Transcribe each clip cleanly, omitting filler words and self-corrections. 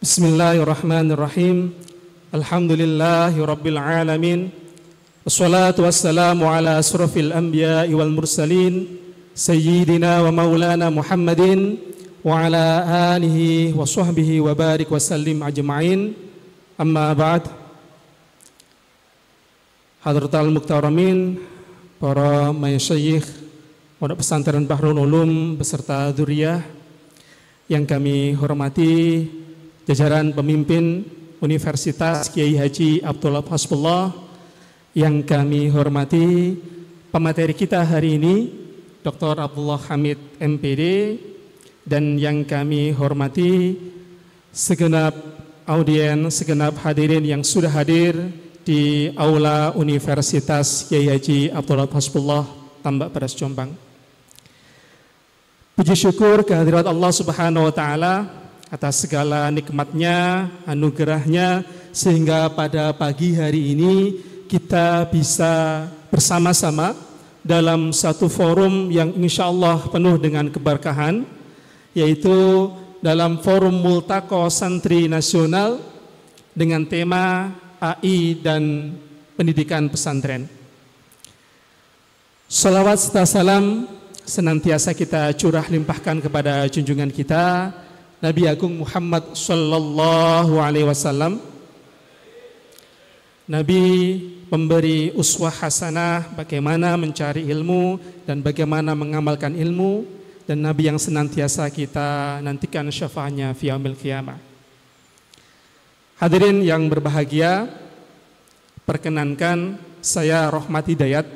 Bismillahirrahmanirrahim. Alhamdulillahi rabbil alamin. Wassalatu wassalamu ala asrafil anbiya'i wal mursalin sayyidina wa maulana Muhammadin wa ala alihi wa sahbihi wa barik wa sallim ajma'in. Amma ba'd. Hadratal muktaramin, para masyayikh Pondok Pesantren Bahrul Ulum beserta dzurriyyah yang kami hormati, jajaran pemimpin Universitas Kiai Haji Abdullah Hasbullah yang kami hormati, pemateri kita hari ini Dr. Abdullah Hamid MPD, dan yang kami hormati segenap audien, segenap hadirin yang sudah hadir di Aula Universitas Kiai Haji Abdullah Hasbullah Tambak Beras Jombang. Puji syukur kehadirat Allah Subhanahu wa taala atas segala nikmatnya, anugerahnya, sehingga pada pagi hari ini kita bisa bersama-sama dalam satu forum yang insya Allah penuh dengan keberkahan, yaitu dalam forum Multaqo Santri Nasional dengan tema AI dan Pendidikan Pesantren. Salawat serta salam senantiasa kita curah limpahkan kepada junjungan kita Nabi Agung Muhammad Sallallahu Alaihi Wasallam, Nabi pemberi uswah hasanah bagaimana mencari ilmu dan bagaimana mengamalkan ilmu, dan Nabi yang senantiasa kita nantikan syafaatnya fi yaumil qiyamah. Hadirin yang berbahagia, perkenankan saya Rohmat Hidayat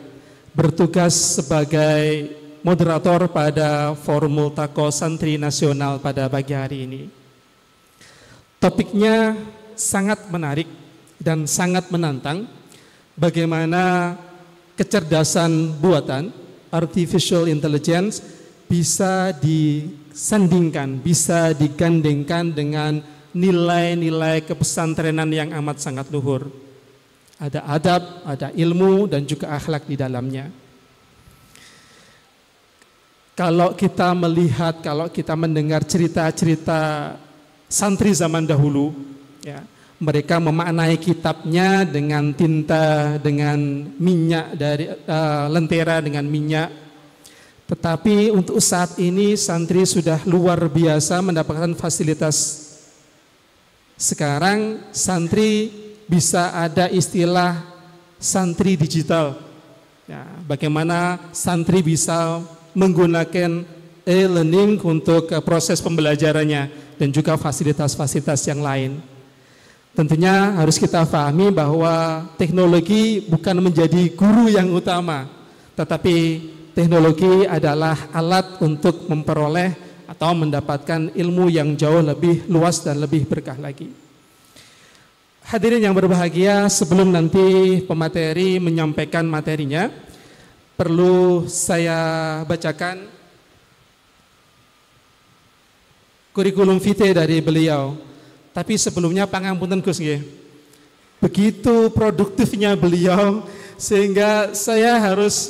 bertugas sebagai moderator pada Forum Multaqo Santri Nasional pada pagi hari ini. Topiknya sangat menarik dan sangat menantang, bagaimana kecerdasan buatan artificial intelligence bisa disandingkan, bisa digandengkan dengan nilai-nilai kepesantrenan yang amat sangat luhur. Ada adab, ada ilmu, dan juga akhlak di dalamnya. Kalau kita melihat, kalau kita mendengar cerita-cerita santri zaman dahulu, ya, mereka memaknai kitabnya dengan tinta, dengan minyak dari lentera dengan minyak. Tetapi untuk saat ini santri sudah luar biasa mendapatkan fasilitas. Sekarang santri bisa ada istilah santri digital. Ya, bagaimana santri bisa menggunakan e-learning untuk proses pembelajarannya dan juga fasilitas-fasilitas yang lain. Tentunya harus kita pahami bahwa teknologi bukan menjadi guru yang utama, tetapi teknologi adalah alat untuk memperoleh atau mendapatkan ilmu yang jauh lebih luas dan lebih berkah lagi. Hadirin yang berbahagia, sebelum nanti pemateri menyampaikan materinya, perlu saya bacakan kurikulum vitae dari beliau. Tapi sebelumnya pangapunten Gus nggih. Begitu produktifnya beliau sehingga saya harus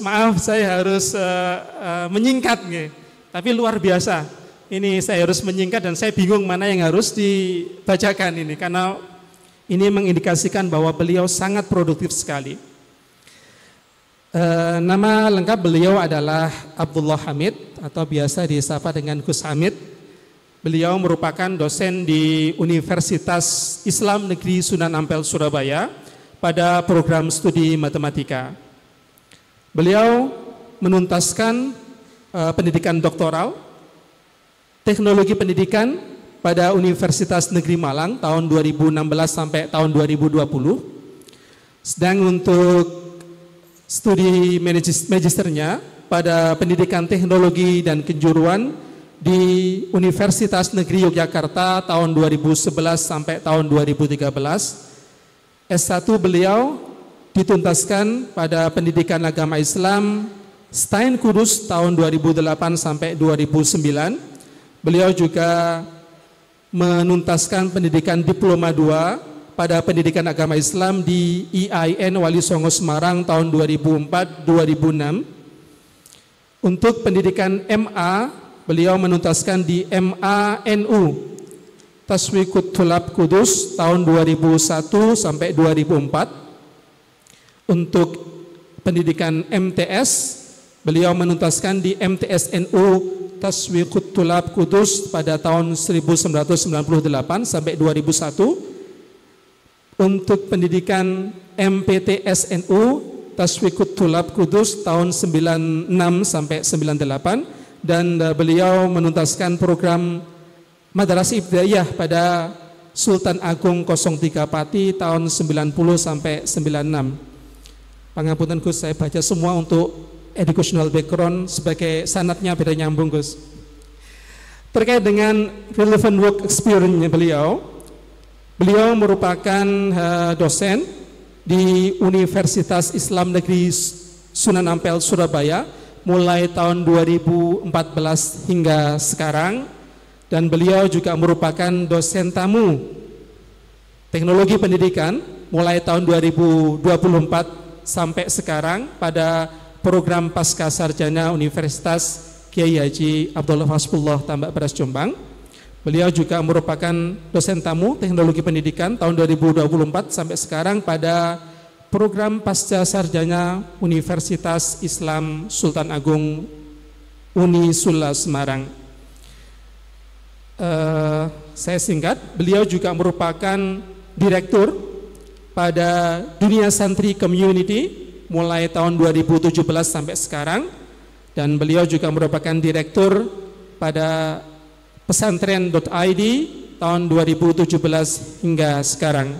menyingkat nggih. Tapi luar biasa. Ini saya harus menyingkat dan saya bingung mana yang harus dibacakan ini, karena ini mengindikasikan bahwa beliau sangat produktif sekali. Nama lengkap beliau adalah Abdullah Hamid atau biasa disapa dengan Gus Hamid. Beliau merupakan dosen di Universitas Islam Negeri Sunan Ampel Surabaya pada program studi matematika. Beliau menuntaskan pendidikan doktoral teknologi pendidikan pada Universitas Negeri Malang tahun 2016 sampai tahun 2020. Sedang untuk studi magisternya pada pendidikan teknologi dan kejuruan di Universitas Negeri Yogyakarta tahun 2011 sampai tahun 2013. S1 beliau dituntaskan pada pendidikan agama Islam Stein Kudus tahun 2008 sampai 2009. Beliau juga menuntaskan pendidikan diploma 2 pada pendidikan agama Islam di IAIN Wali Songo Semarang tahun 2004-2006. Untuk pendidikan MA, beliau menuntaskan di MA NU Taswiqut Thulab Kudus tahun 2001 sampai 2004. Untuk pendidikan MTS, beliau menuntaskan di MTSNU Taswiqut Thulab Kudus pada tahun 1998 sampai 2001. Untuk pendidikan MPTSNU Taswiqut Thulab Kudus tahun 96 sampai 98, dan beliau menuntaskan program Madrasah Ibtidaiyah pada Sultan Agung 03 Pati tahun 90 sampai 96. Pangapunten Gus, saya baca semua untuk educational background sebagai sanadnya beda nyambung Gus. Terkait dengan relevant work experience-nya beliau merupakan dosen di Universitas Islam Negeri Sunan Ampel Surabaya mulai tahun 2014 hingga sekarang. Dan beliau juga merupakan dosen tamu teknologi pendidikan mulai tahun 2024 sampai sekarang pada program Pasca Sarjana Universitas Kiai Haji Abdullah Hasbullah Tambak Beras Jombang. Beliau juga merupakan dosen tamu teknologi pendidikan tahun 2024 sampai sekarang pada program Pasca Sarjana Universitas Islam Sultan Agung Unisula Semarang. Saya singkat, beliau juga merupakan direktur pada Dunia Santri Community mulai tahun 2017 sampai sekarang, dan beliau juga merupakan direktur pada pesantren.id tahun 2017 hingga sekarang.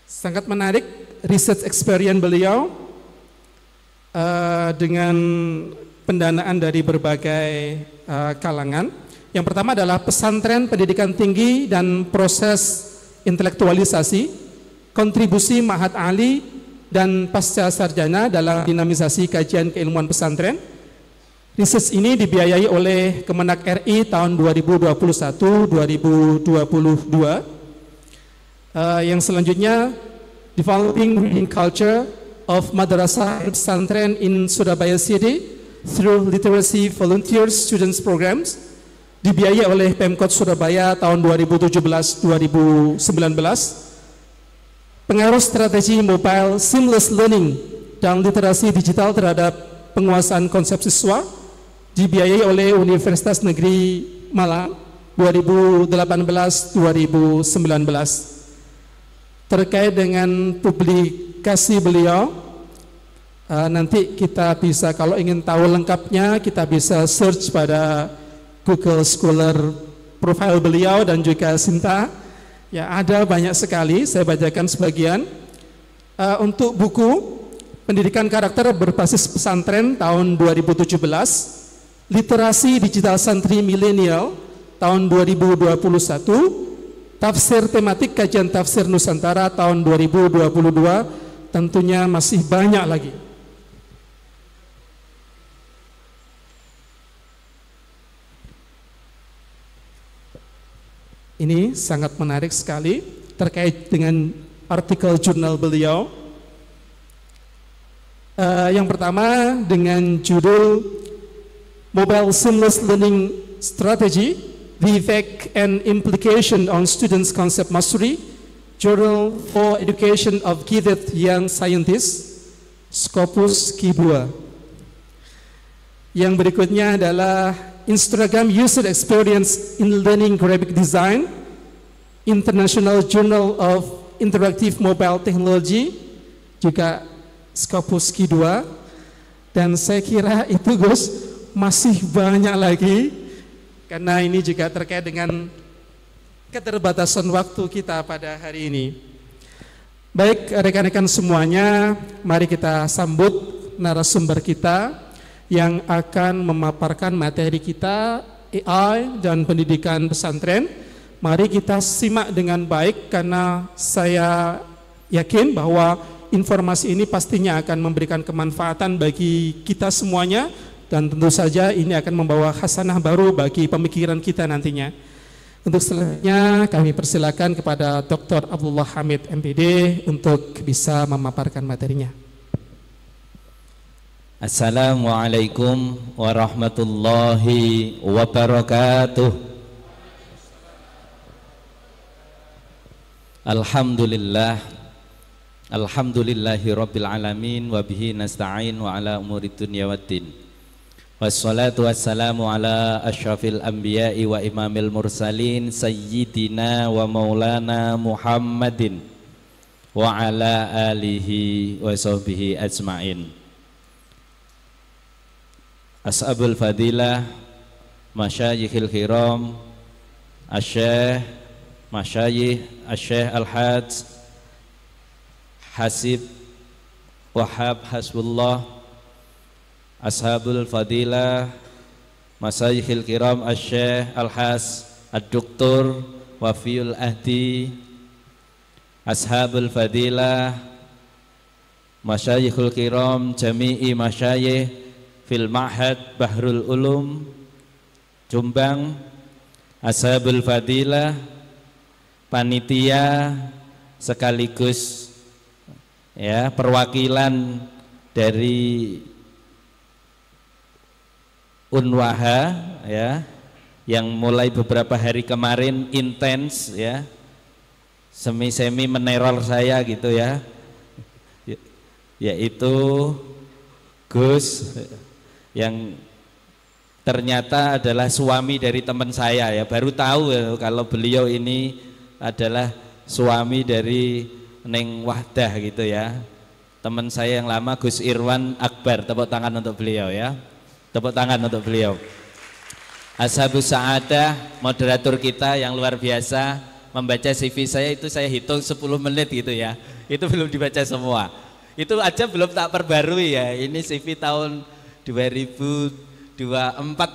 Sangat menarik research experience beliau dengan pendanaan dari berbagai kalangan. Yang pertama adalah pesantren pendidikan tinggi dan proses intelektualisasi, kontribusi Ma'had Ali dan pasca sarjana dalam dinamisasi kajian keilmuan pesantren. Research ini dibiayai oleh Kemenak RI tahun 2021-2022. Yang selanjutnya, developing reading culture of madrasah and pesantren in Surabaya City through literacy volunteer students programs, dibiayai oleh Pemkot Surabaya tahun 2017-2019. Pengaruh strategi mobile seamless learning dan literasi digital terhadap penguasaan konsep siswa, dibiayai oleh Universitas Negeri Malang 2018-2019. Terkait dengan publikasi beliau, nanti kita bisa, kalau ingin tahu lengkapnya, kita bisa search pada Google Scholar profile beliau dan juga Sinta. Ya, ada banyak sekali, saya bacakan sebagian. Untuk buku Pendidikan Karakter Berbasis Pesantren tahun 2017, Literasi Digital Santri Milenial tahun 2021, Tafsir Tematik Kajian Tafsir Nusantara tahun 2022, tentunya masih banyak lagi. Ini sangat menarik sekali terkait dengan artikel jurnal beliau. Yang pertama dengan judul Mobile Seamless Learning Strategy, The Effect and Implication on Students' Concept Mastery, Journal for Education of Gifted Young Scientists, Scopus Q2. Yang berikutnya adalah Instagram User Experience in Learning Graphic Design, International Journal of Interactive Mobile Technology, juga Scopus Q2. Dan saya kira itu Gus, masih banyak lagi, karena ini juga terkait dengan keterbatasan waktu kita pada hari ini. Baik rekan-rekan semuanya, mari kita sambut narasumber kita yang akan memaparkan materi kita, AI dan pendidikan pesantren. Mari kita simak dengan baik, karena saya yakin bahwa informasi ini pastinya akan memberikan kemanfaatan bagi kita semuanya, dan tentu saja ini akan membawa hasanah baru bagi pemikiran kita nantinya. Untuk selanjutnya kami persilakan kepada Dr. Abdullah Hamid MPD untuk bisa memaparkan materinya. Assalamualaikum warahmatullahi wabarakatuh. Alhamdulillah, alhamdulillahi rabbil alamin, wa bihi nasta'in wa ala umuri dunya waddin. Wassalatu wassalamu ala asyrafil anbiya'i wa imamil mursalin sayyidina wa maulana Muhammadin wa ala alihi wa sahbihi ajma'in. Ashabul fadilah, masyayikhil kiram, asyekh, masyayikh, asyekh al-hajj Hasib Wahab Hasbullah, ashabul fadilah, masyayikhil kiram, asyekh al-hajj ad-doktor Wafiul Ahdi, ashabul fadilah, masyayikhul kiram, jami'i masyayikh fil Ma'had Bahrul Ulum Jombang, ashabul fadilah, panitia sekaligus ya perwakilan dari Unwaha ya, yang mulai beberapa hari kemarin intens ya, semi meneror saya gitu ya, yaitu Gus yang ternyata adalah suami dari teman saya ya, baru tahu ya, kalau beliau ini adalah suami dari Neng Wahdah gitu ya, teman saya yang lama, Gus Irwan Akbar. Tepuk tangan untuk beliau ya, tepuk tangan untuk beliau. Ashabus Sa'adah, moderator kita yang luar biasa, membaca CV saya itu saya hitung 10 menit gitu ya, itu belum dibaca semua, itu aja belum tak perbarui ya, ini CV tahun 2024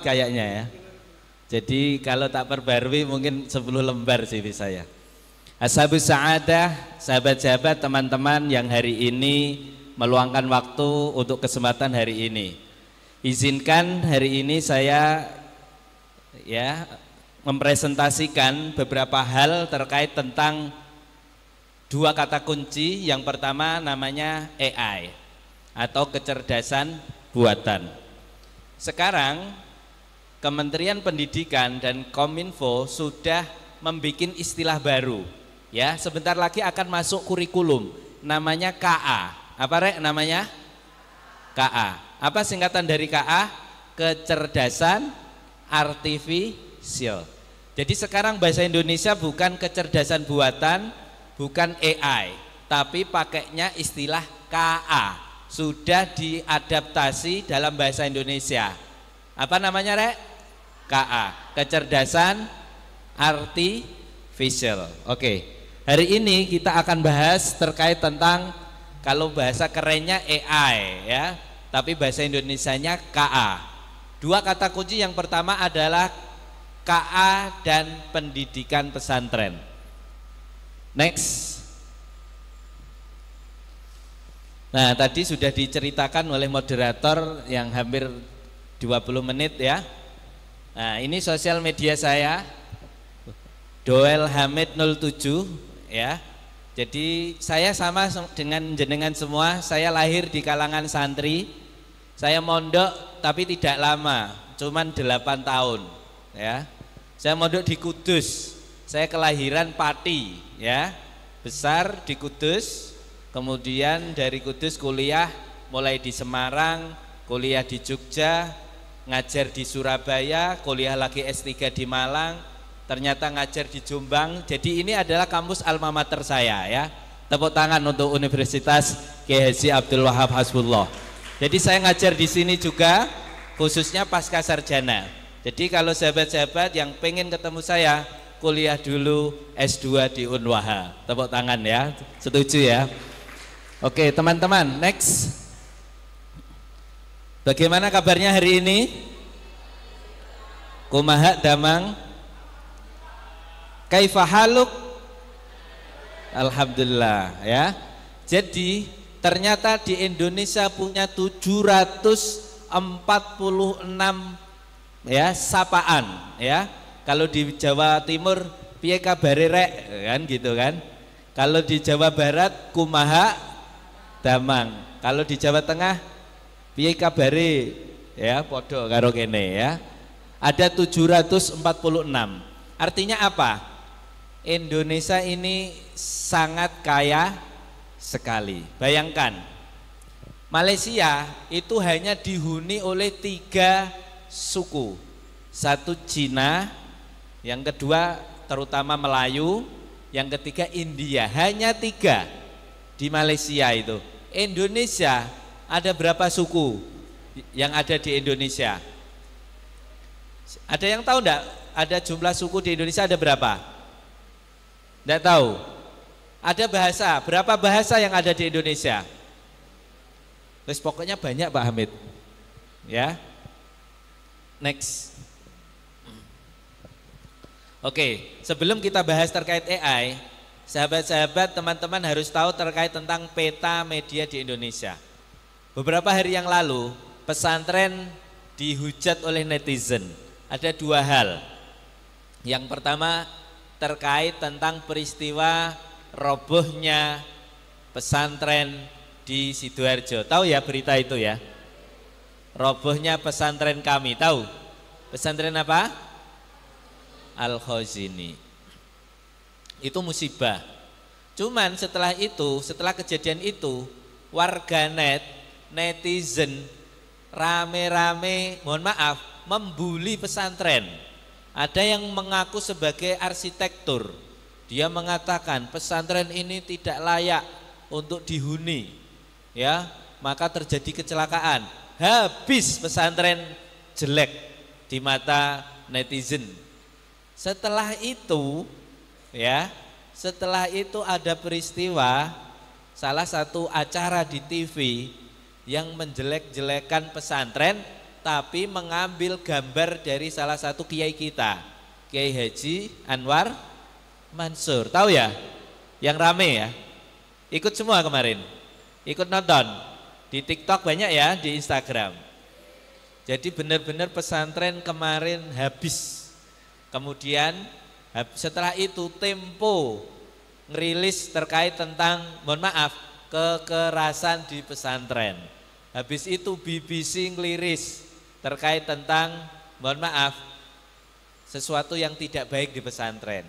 kayaknya ya. Jadi kalau tak perbarui mungkin 10 lembar CV saya. Ashabus Sa'adah, sahabat-sahabat, teman-teman yang hari ini meluangkan waktu untuk kesempatan hari ini, izinkan hari ini saya ya mempresentasikan beberapa hal terkait tentang dua kata kunci. Yang pertama namanya AI atau kecerdasan buatan. Sekarang Kementerian Pendidikan dan Kominfo sudah membuat istilah baru ya, sebentar lagi akan masuk kurikulum, namanya KA. Apa rek namanya? KA. Apa singkatan dari KA? Kecerdasan artifisial. Jadi sekarang bahasa Indonesia bukan kecerdasan buatan, bukan AI, tapi pakainya istilah KA. Sudah diadaptasi dalam bahasa Indonesia. Apa namanya rek? KA, kecerdasan artifisial. Oke, hari ini kita akan bahas terkait tentang, kalau bahasa kerennya AI ya, tapi bahasa Indonesianya KA. Dua kata kunci, yang pertama adalah KA dan pendidikan pesantren. Next. Nah, tadi sudah diceritakan oleh moderator yang hampir 20 menit ya. Nah, ini sosial media saya, Doel Hamid 07 ya. Jadi saya sama dengan jenengan semua, saya lahir di kalangan santri. Saya mondok tapi tidak lama, cuman 8 tahun ya. Saya mondok di Kudus. Saya kelahiran Pati ya. Besar di Kudus. Kemudian dari Kudus kuliah mulai di Semarang, kuliah di Jogja, ngajar di Surabaya, kuliah lagi S3 di Malang, ternyata ngajar di Jombang. Jadi ini adalah kampus alma mater saya ya. Tepuk tangan untuk Universitas Kyai Haji Abdul Wahab Hasbullah. Jadi saya ngajar di sini juga, khususnya pasca sarjana. Jadi kalau sahabat-sahabat yang pengen ketemu saya, kuliah dulu S2 di Unwaha. Tepuk tangan ya, setuju ya. Oke teman-teman, next. Bagaimana kabarnya hari ini? Kumaha damang? Kaifa haluk? Alhamdulillah ya. Jadi ternyata di Indonesia punya 746 ya sapaan ya. Kalau di Jawa Timur piye kabare rek kan gitu kan. Kalau di Jawa Barat kumaha damang. Kalau di Jawa Tengah Piye kabare ya, podo karo kene ya. Ada 746. Artinya apa? Indonesia ini sangat kaya sekali. Bayangkan, Malaysia itu hanya dihuni oleh 3 suku. Satu Cina, yang kedua terutama Melayu, yang ketiga India. Hanya 3 di Malaysia itu. Indonesia ada berapa suku yang ada di Indonesia? Ada yang tahu enggak? Ada jumlah suku di Indonesia ada berapa? Enggak tahu. Ada bahasa, berapa bahasa yang ada di Indonesia? Terus pokoknya banyak Pak Hamid. Ya. Next. Oke, sebelum kita bahas terkait AI, sahabat-sahabat, teman-teman harus tahu terkait tentang peta media di Indonesia. Beberapa hari yang lalu, pesantren dihujat oleh netizen. Ada 2 hal. Yang pertama terkait tentang peristiwa robohnya pesantren di Sidoarjo. Tahu ya berita itu ya? Robohnya pesantren kami, tahu? Pesantren apa? Al-Khazini. Itu musibah. Cuman setelah itu, setelah kejadian itu, warganet, netizen rame-rame, mohon maaf, membuli pesantren. Ada yang mengaku sebagai arsitektur. Dia mengatakan pesantren ini tidak layak untuk dihuni. Ya, maka terjadi kecelakaan. Habis pesantren jelek di mata netizen. Setelah itu, ya, setelah itu ada peristiwa salah satu acara di TV yang menjelek-jelekan pesantren, tapi mengambil gambar dari salah satu kiai kita, Kiai Haji Anwar Mansur. Tahu ya? Yang rame ya? Ikut semua kemarin? Ikut nonton? Di TikTok banyak ya, di Instagram. Jadi benar-benar pesantren kemarin habis. Kemudian setelah itu Tempo ngerilis terkait tentang, mohon maaf, kekerasan di pesantren. Habis itu BBC ngeliris terkait tentang, mohon maaf, sesuatu yang tidak baik di pesantren.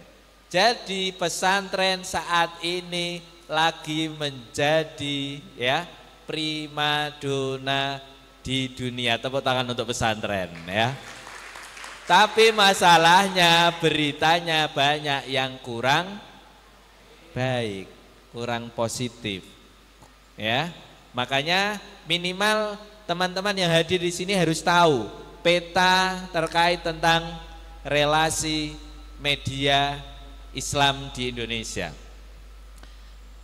Jadi pesantren saat ini lagi menjadi ya primadona di dunia. Tepuk tangan untuk pesantren ya. Tapi masalahnya beritanya banyak yang kurang baik, kurang positif. Ya. Makanya minimal teman-teman yang hadir di sini harus tahu peta terkait tentang relasi media Islam di Indonesia.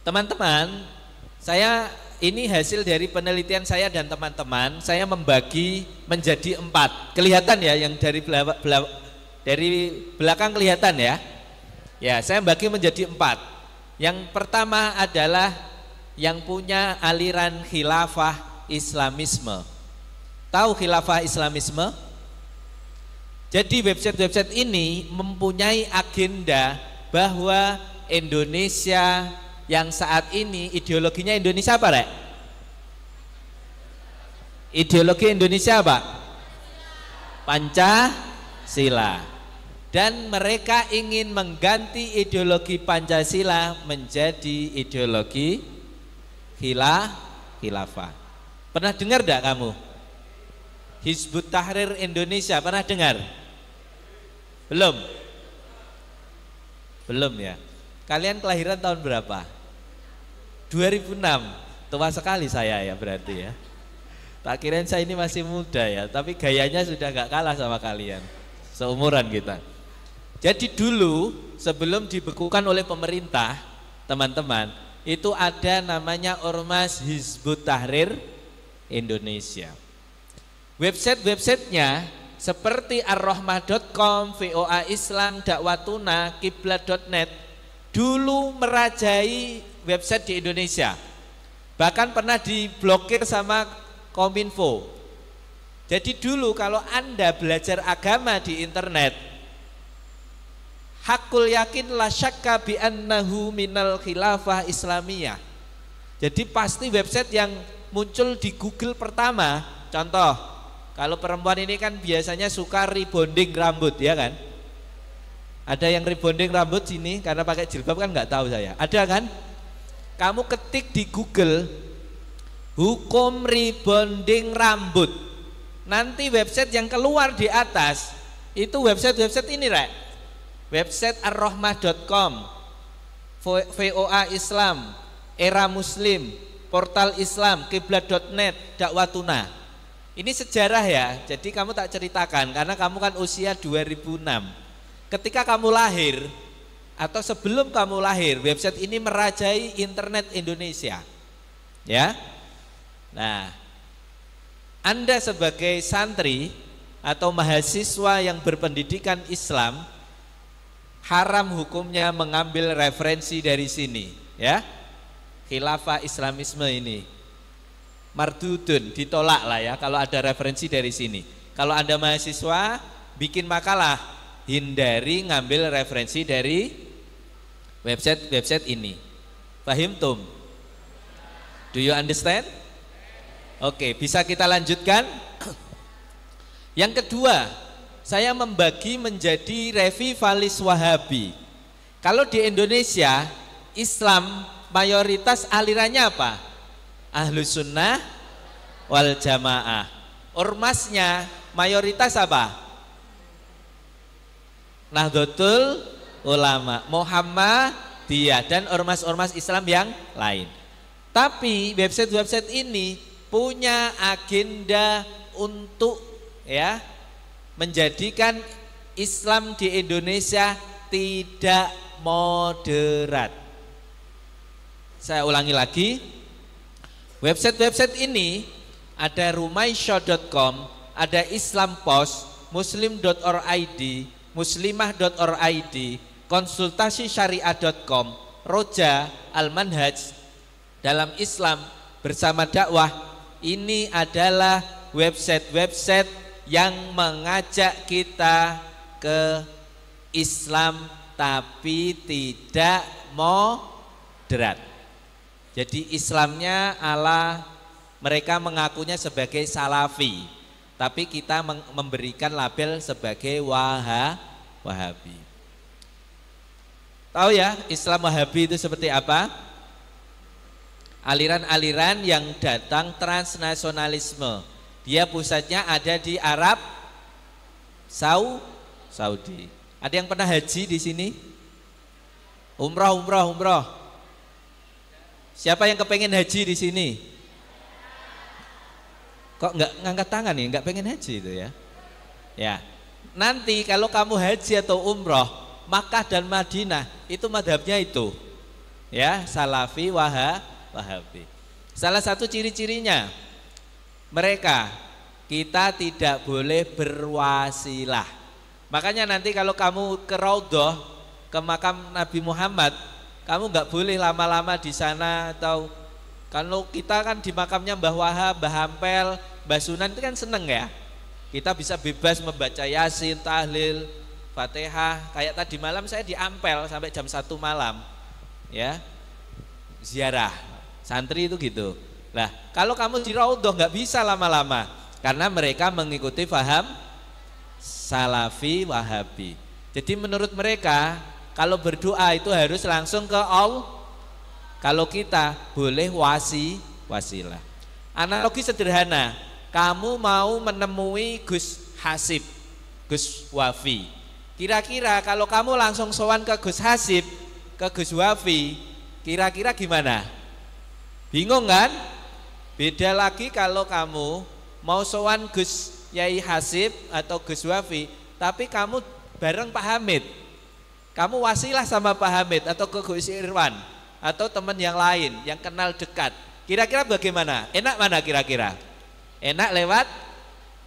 Teman-teman, ini hasil dari penelitian saya dan teman-teman. Saya membagi menjadi 4. Kelihatan ya yang dari belakang kelihatan ya. Ya, saya bagi menjadi 4. Yang pertama adalah yang punya aliran khilafah Islamisme. Tahu khilafah Islamisme? Jadi website-website ini mempunyai agenda bahwa Indonesia yang saat ini ideologinya Indonesia apa, Rek? Ideologi Indonesia apa? Pancasila. Dan mereka ingin mengganti ideologi Pancasila menjadi ideologi khilafah. Pernah dengar enggak kamu? Hizbut Tahrir Indonesia, pernah dengar? Belum? Belum ya? Kalian kelahiran tahun berapa? 2006, tua sekali saya ya berarti ya. Tak kirain saya ini masih muda ya, tapi gayanya sudah gak kalah sama kalian. Seumuran kita. Jadi dulu sebelum dibekukan oleh pemerintah, teman-teman, itu ada namanya Ormas Hizbut Tahrir Indonesia. Website-websitenya seperti arrohmah.com, VOA Islam, Dakwatuna, Kiblat.net dulu merajai website di Indonesia. Bahkan pernah diblokir sama Kominfo. Jadi dulu kalau Anda belajar agama di internet, hakul yakin la syakka bi annahu minal khilafah islamiyah. Jadi pasti website yang muncul di Google pertama, contoh, kalau perempuan ini kan biasanya suka rebonding rambut, ya kan? Ada yang rebonding rambut sini karena pakai jilbab kan nggak tahu saya. Ada kan? Kamu ketik di Google hukum rebonding rambut. Nanti website yang keluar di atas itu website ini, Rek. Website arrohmah.com, VOA Islam, Era Muslim, Portal Islam, Kiblat.net, Dakwatuna. Ini sejarah ya. Jadi kamu tak ceritakan karena kamu kan usia 2006. Ketika kamu lahir atau sebelum kamu lahir, website ini merajai internet Indonesia. Ya. Nah, Anda sebagai santri atau mahasiswa yang berpendidikan Islam, haram hukumnya mengambil referensi dari sini, ya. Khilafah Islamisme ini mardudun, ditolak lah ya kalau ada referensi dari sini. Kalau Anda mahasiswa bikin makalah, hindari ngambil referensi dari website ini. Paham tum? Do you understand? Oke, bisa kita lanjutkan. Yang kedua, saya membagi menjadi revivalis Wahabi. Kalau di Indonesia, Islam mayoritas alirannya apa? Ahlus Sunnah wal Jamaah. Ormasnya mayoritas apa? Nahdlatul Ulama, Muhammadiyah, dan ormas-ormas Islam yang lain. Tapi website-website ini punya agenda untuk ya menjadikan Islam di Indonesia tidak moderat. Saya ulangi lagi, website-website ini ada rumaisya.com, ada Islam Post, muslim.org, muslimah.org, konsultasisyariah.com, Roja, Al-Manhaj, Dalam Islam Bersama Dakwah. Ini adalah website-website yang mengajak kita ke Islam tapi tidak moderat. Jadi Islamnya ala mereka mengakunya sebagai Salafi, tapi kita memberikan label sebagai Wahabi. Tahu ya Islam Wahabi itu seperti apa? Aliran-aliran yang datang transnasionalisme. Dia pusatnya ada di Arab Saudi. Ada yang pernah haji di sini? Umroh. Siapa yang kepengen haji di sini? Kok nggak ngangkat tangan nih? Nggak pengen haji itu ya? Ya. Nanti kalau kamu haji atau umroh, Makkah dan Madinah itu madhabnya itu, ya, Salafi Wahabi. Salah satu ciri-cirinya mereka, kita tidak boleh berwasilah. Makanya nanti kalau kamu ke Raudhah, ke makam Nabi Muhammad, kamu nggak boleh lama-lama di sana. Atau kalau kita kan di makamnya Mbah Wahab, Mbah Ampel, Mbah Sunan itu kan seneng ya. Kita bisa bebas membaca Yasin, tahlil, Fatihah. Kayak tadi malam saya di Ampel sampai jam 1 malam, ya, ziarah. Santri itu gitu. Nah, kalau kamu di Raudhah nggak bisa lama-lama karena mereka mengikuti paham Salafi Wahabi. Jadi menurut mereka kalau berdoa itu harus langsung ke Allah. Kalau kita boleh wasilah. Analogi sederhana, kamu mau menemui Gus Hasib, Gus Wafi. Kira-kira kalau kamu langsung sowan ke Gus Hasib, ke Gus Wafi, kira-kira gimana? Bingung kan? Beda lagi kalau kamu mau sowan Gus Yai Hasib atau Gus Wafi, tapi kamu bareng Pak Hamid. Kamu wasilah sama Pak Hamid atau ke Gus Irwan atau teman yang lain yang kenal dekat. Kira-kira bagaimana? Enak mana kira-kira? Enak lewat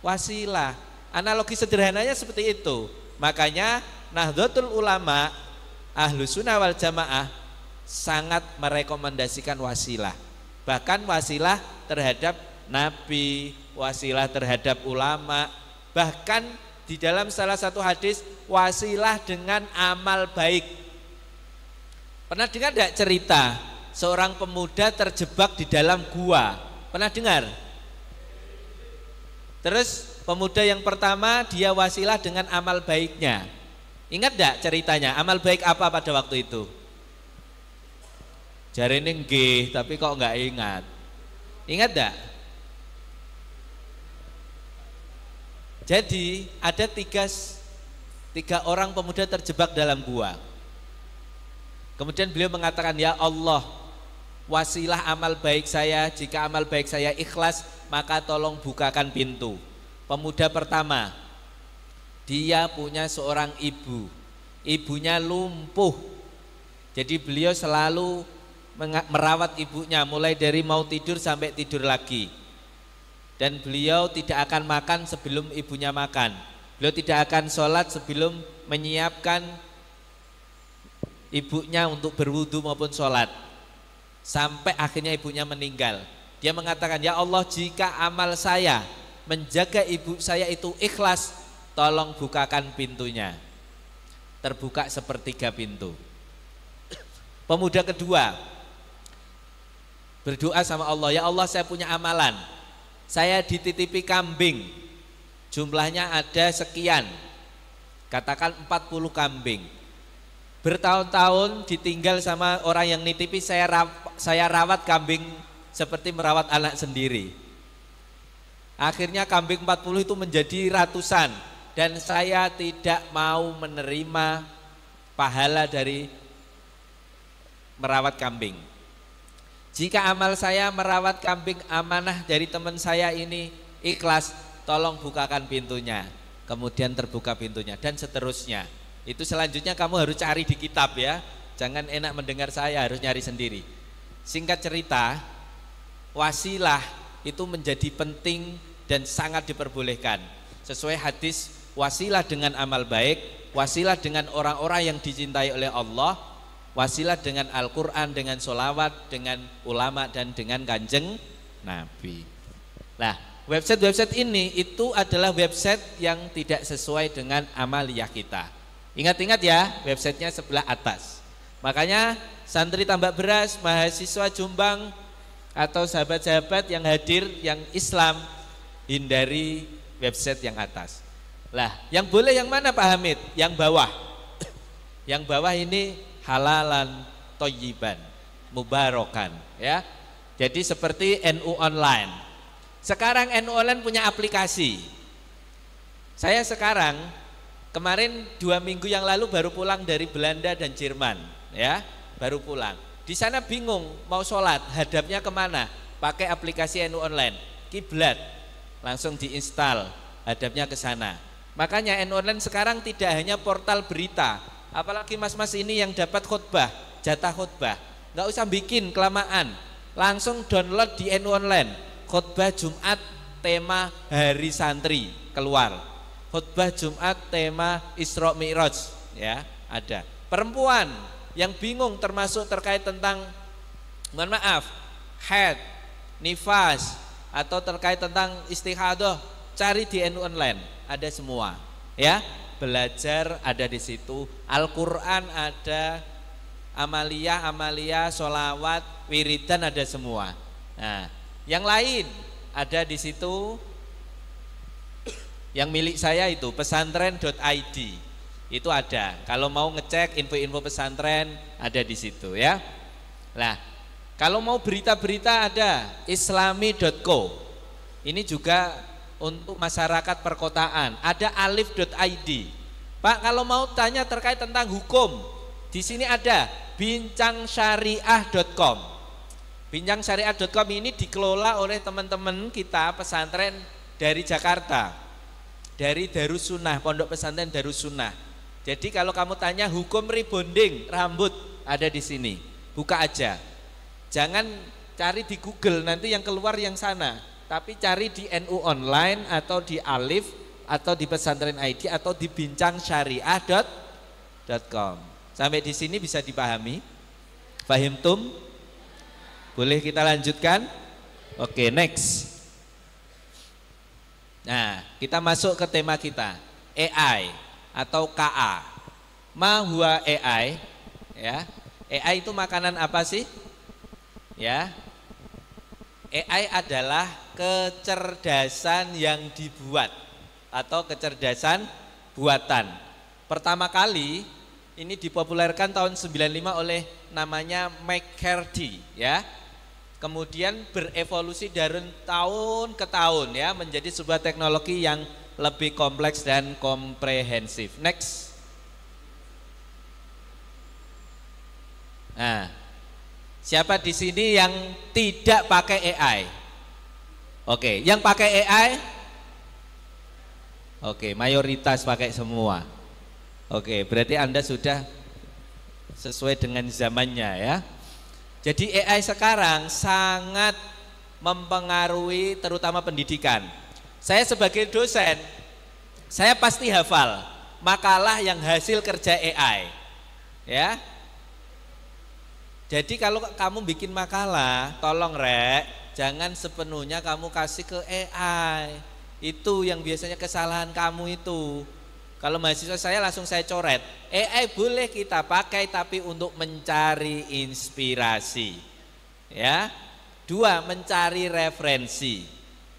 wasilah. Analogi sederhananya seperti itu. Makanya Nahdlatul Ulama, Ahlus Sunnah wal Jamaah sangat merekomendasikan wasilah. Bahkan wasilah terhadap Nabi, wasilah terhadap ulama, bahkan di dalam salah satu hadis wasilah dengan amal baik. Pernah dengar tidak cerita seorang pemuda terjebak di dalam gua Pernah dengar? Terus pemuda yang pertama dia wasilah dengan amal baiknya. Ingat enggak ceritanya? Amal baik apa pada waktu itu? Jarene nggih, tapi kok enggak ingat. Ingat enggak? Jadi ada tiga orang pemuda terjebak dalam gua. Kemudian beliau mengatakan, ya Allah, wasilah amal baik saya. Jika amal baik saya ikhlas, maka tolong bukakan pintu. Pemuda pertama, dia punya seorang ibu. Ibunya lumpuh. Jadi beliau selalu merawat ibunya, mulai dari mau tidur sampai tidur lagi. Dan beliau tidak akan makan sebelum ibunya makan. Beliau tidak akan sholat sebelum menyiapkan ibunya untuk berwudu maupun sholat. Sampai akhirnya ibunya meninggal. Dia mengatakan, ya Allah, jika amal saya menjaga ibu saya itu ikhlas, tolong bukakan pintunya. Terbuka sepertiga pintu. Pemuda kedua berdoa sama Allah, ya Allah, saya punya amalan. Saya dititipi kambing, jumlahnya ada sekian, katakan 40 kambing. Bertahun-tahun ditinggal sama orang yang nitipi, saya rawat kambing seperti merawat anak sendiri. Akhirnya kambing 40 itu menjadi ratusan, dan saya tidak mau menerima pahala dari merawat kambing. Jika amal saya merawat kambing amanah dari teman saya ini ikhlas, tolong bukakan pintunya. Kemudian terbuka pintunya, dan seterusnya. Itu selanjutnya kamu harus cari di kitab ya. Jangan enak mendengar saya, harus nyari sendiri. Singkat cerita, wasilah itu menjadi penting dan sangat diperbolehkan. Sesuai hadis, wasilah dengan amal baik, wasilah dengan orang-orang yang dicintai oleh Allah, wasilah dengan Al-Quran, dengan sholawat, dengan ulama, dan dengan kanjeng Nabi. Nah, website-website ini itu adalah website yang tidak sesuai dengan amaliyah kita. Ingat-ingat ya, websitenya sebelah atas. Makanya santri Tambak Beras, mahasiswa Jombang, atau sahabat-sahabat yang hadir yang Islam, hindari website yang atas. Lah, yang boleh yang mana Pak Hamid? Yang bawah. Yang bawah ini halalan thayyiban, mubarokan ya. Jadi seperti NU Online. Sekarang NU Online punya aplikasi. Saya sekarang kemarin 2 minggu yang lalu baru pulang dari Belanda dan Jerman ya, baru pulang. Di sana bingung mau sholat, hadapnya kemana? Pakai aplikasi NU Online, kiblat, langsung diinstal, hadapnya ke sana. Makanya NU Online sekarang tidak hanya portal berita, apalagi mas-mas ini yang dapat khutbah, jatah khutbah, nggak usah bikin kelamaan, langsung download di NU Online. Khutbah Jumat tema Hari Santri keluar. Khutbah Jumat tema Isra Mi'raj ya, ada. Perempuan yang bingung termasuk terkait tentang, mohon maaf, haid, nifas, atau terkait tentang istihadah, cari di NU Online, ada semua ya. Belajar ada di situ, Al-Quran ada, amaliyah, sholawat, wiridan ada semua. Nah, yang lain ada di situ. Yang milik saya itu pesantren.id, itu ada. Kalau mau ngecek info-info pesantren ada di situ ya. Nah, kalau mau berita-berita ada islami.co. Ini juga untuk masyarakat perkotaan. Ada alif.id. Pak, kalau mau tanya terkait tentang hukum, di sini ada bincangsyariah.com. Bincangsyariah.com ini dikelola oleh teman-teman kita pesantren dari Jakarta. Dari Darussunnah, Pondok Pesantren Darussunnah. Jadi kalau kamu tanya hukum rebonding rambut, ada di sini. Buka aja. Jangan cari di Google, nanti yang keluar yang sana. Tapi cari di NU Online atau di Alif atau di Pesantren ID atau di bincangsyariah.com. Sampai di sini bisa dipahami? Fahimtum? Boleh kita lanjutkan? Oke, next. Nah, kita masuk ke tema kita, AI atau KA. Ma huwa AI? Ya. AI itu makanan apa sih? Ya. AI adalah kecerdasan yang dibuat atau kecerdasan buatan. Pertama kali ini dipopulerkan tahun 95 oleh namanya McCarthy ya. Kemudian berevolusi dari tahun ke tahun ya menjadi sebuah teknologi yang lebih kompleks dan komprehensif. Next. Nah, siapa di sini yang tidak pakai AI? Oke, yang pakai AI? Oke, mayoritas pakai semua. Oke, berarti Anda sudah sesuai dengan zamannya ya. Jadi AI sekarang sangat mempengaruhi terutama pendidikan. Saya sebagai dosen, saya pasti hafal makalah yang hasil kerja AI. Ya. Jadi kalau kamu bikin makalah, tolong Rek, jangan sepenuhnya kamu kasih ke AI. Itu yang biasanya kesalahan kamu itu. Kalau mahasiswa saya langsung saya coret. AI boleh kita pakai tapi untuk mencari inspirasi. Ya. 2, mencari referensi.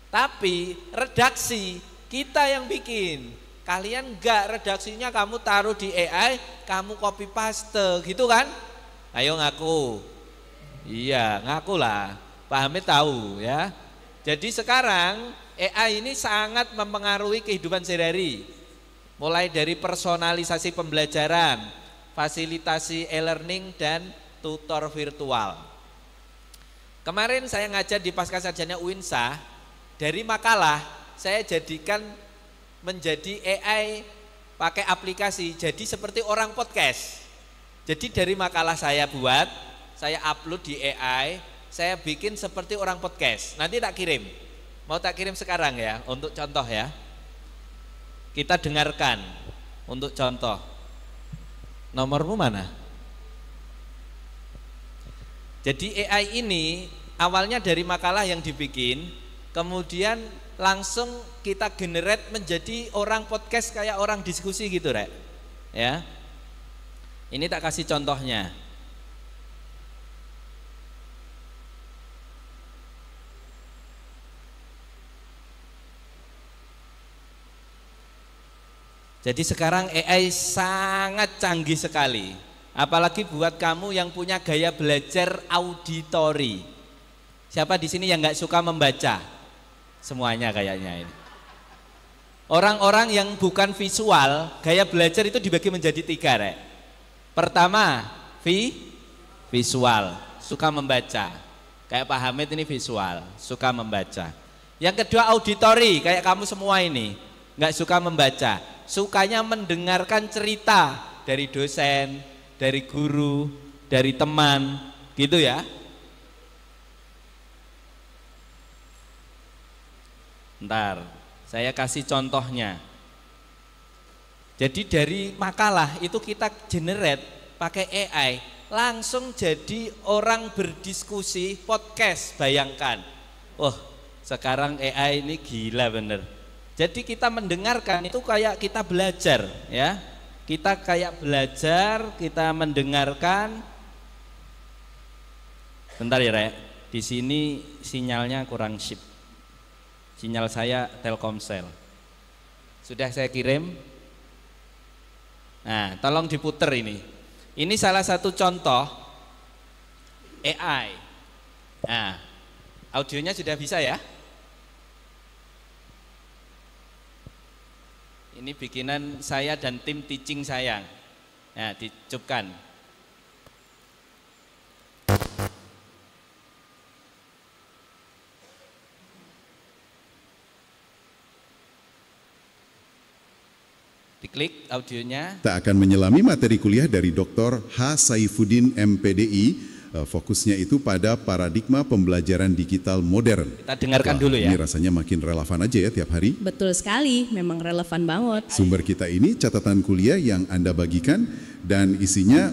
Tapi redaksi kita yang bikin. Kalian enggak, redaksinya kamu taruh di AI, kamu copy paste, gitu kan? Ayo ngaku. Iya, ngakulah. Pak Hamid tahu ya. Jadi sekarang AI ini sangat mempengaruhi kehidupan sehari-hari. Mulai dari personalisasi pembelajaran, fasilitasi e-learning dan tutor virtual. Kemarin saya ngajar di Pascasarjana UINSA, dari makalah saya jadikan menjadi AI pakai aplikasi, jadi seperti orang podcast. Jadi dari makalah saya buat, saya upload di AI, saya bikin seperti orang podcast. Nanti tak kirim, mau tak kirim sekarang ya, untuk contoh ya. Kita dengarkan untuk contoh. Nomormu mana? Jadi AI ini awalnya dari makalah yang dibikin, kemudian langsung kita generate menjadi orang podcast kayak orang diskusi gitu, Rek. Ya. Ini tak kasih contohnya. Jadi sekarang AI sangat canggih sekali. Apalagi buat kamu yang punya gaya belajar auditori. Siapa di sini yang nggak suka membaca? Semuanya kayaknya ini. Orang-orang yang bukan visual, gaya belajar itu dibagi menjadi 3, Rek. Pertama, visual, suka membaca. Kayak Pak Hamid ini visual, suka membaca. Yang kedua auditori, kayak kamu semua ini, nggak suka membaca. Sukanya mendengarkan cerita dari dosen, dari guru, dari teman, gitu ya. Ntar, saya kasih contohnya. Jadi dari makalah itu kita generate pakai AI, langsung jadi orang berdiskusi podcast, bayangkan. Wah, sekarang AI ini gila bener. Jadi kita mendengarkan itu kayak kita belajar ya. Kita kayak belajar, kita mendengarkan. Bentar ya, Rek. Di sini sinyalnya kurang sip. Sinyal saya Telkomsel. Sudah saya kirim. Nah, tolong diputer ini. Ini salah satu contoh AI. Nah, audionya sudah bisa ya? Ini bikinan saya dan tim teaching saya. Nah, dicupkan. Diklik audionya. Kita akan menyelami materi kuliah dari Dr. H. Saifuddin MPDI. Fokusnya itu pada paradigma pembelajaran digital modern. Kita dengarkan dulu ya. Ini rasanya makin relevan aja ya tiap hari. Betul sekali, memang relevan banget. Sumber kita ini catatan kuliah yang Anda bagikan dan isinya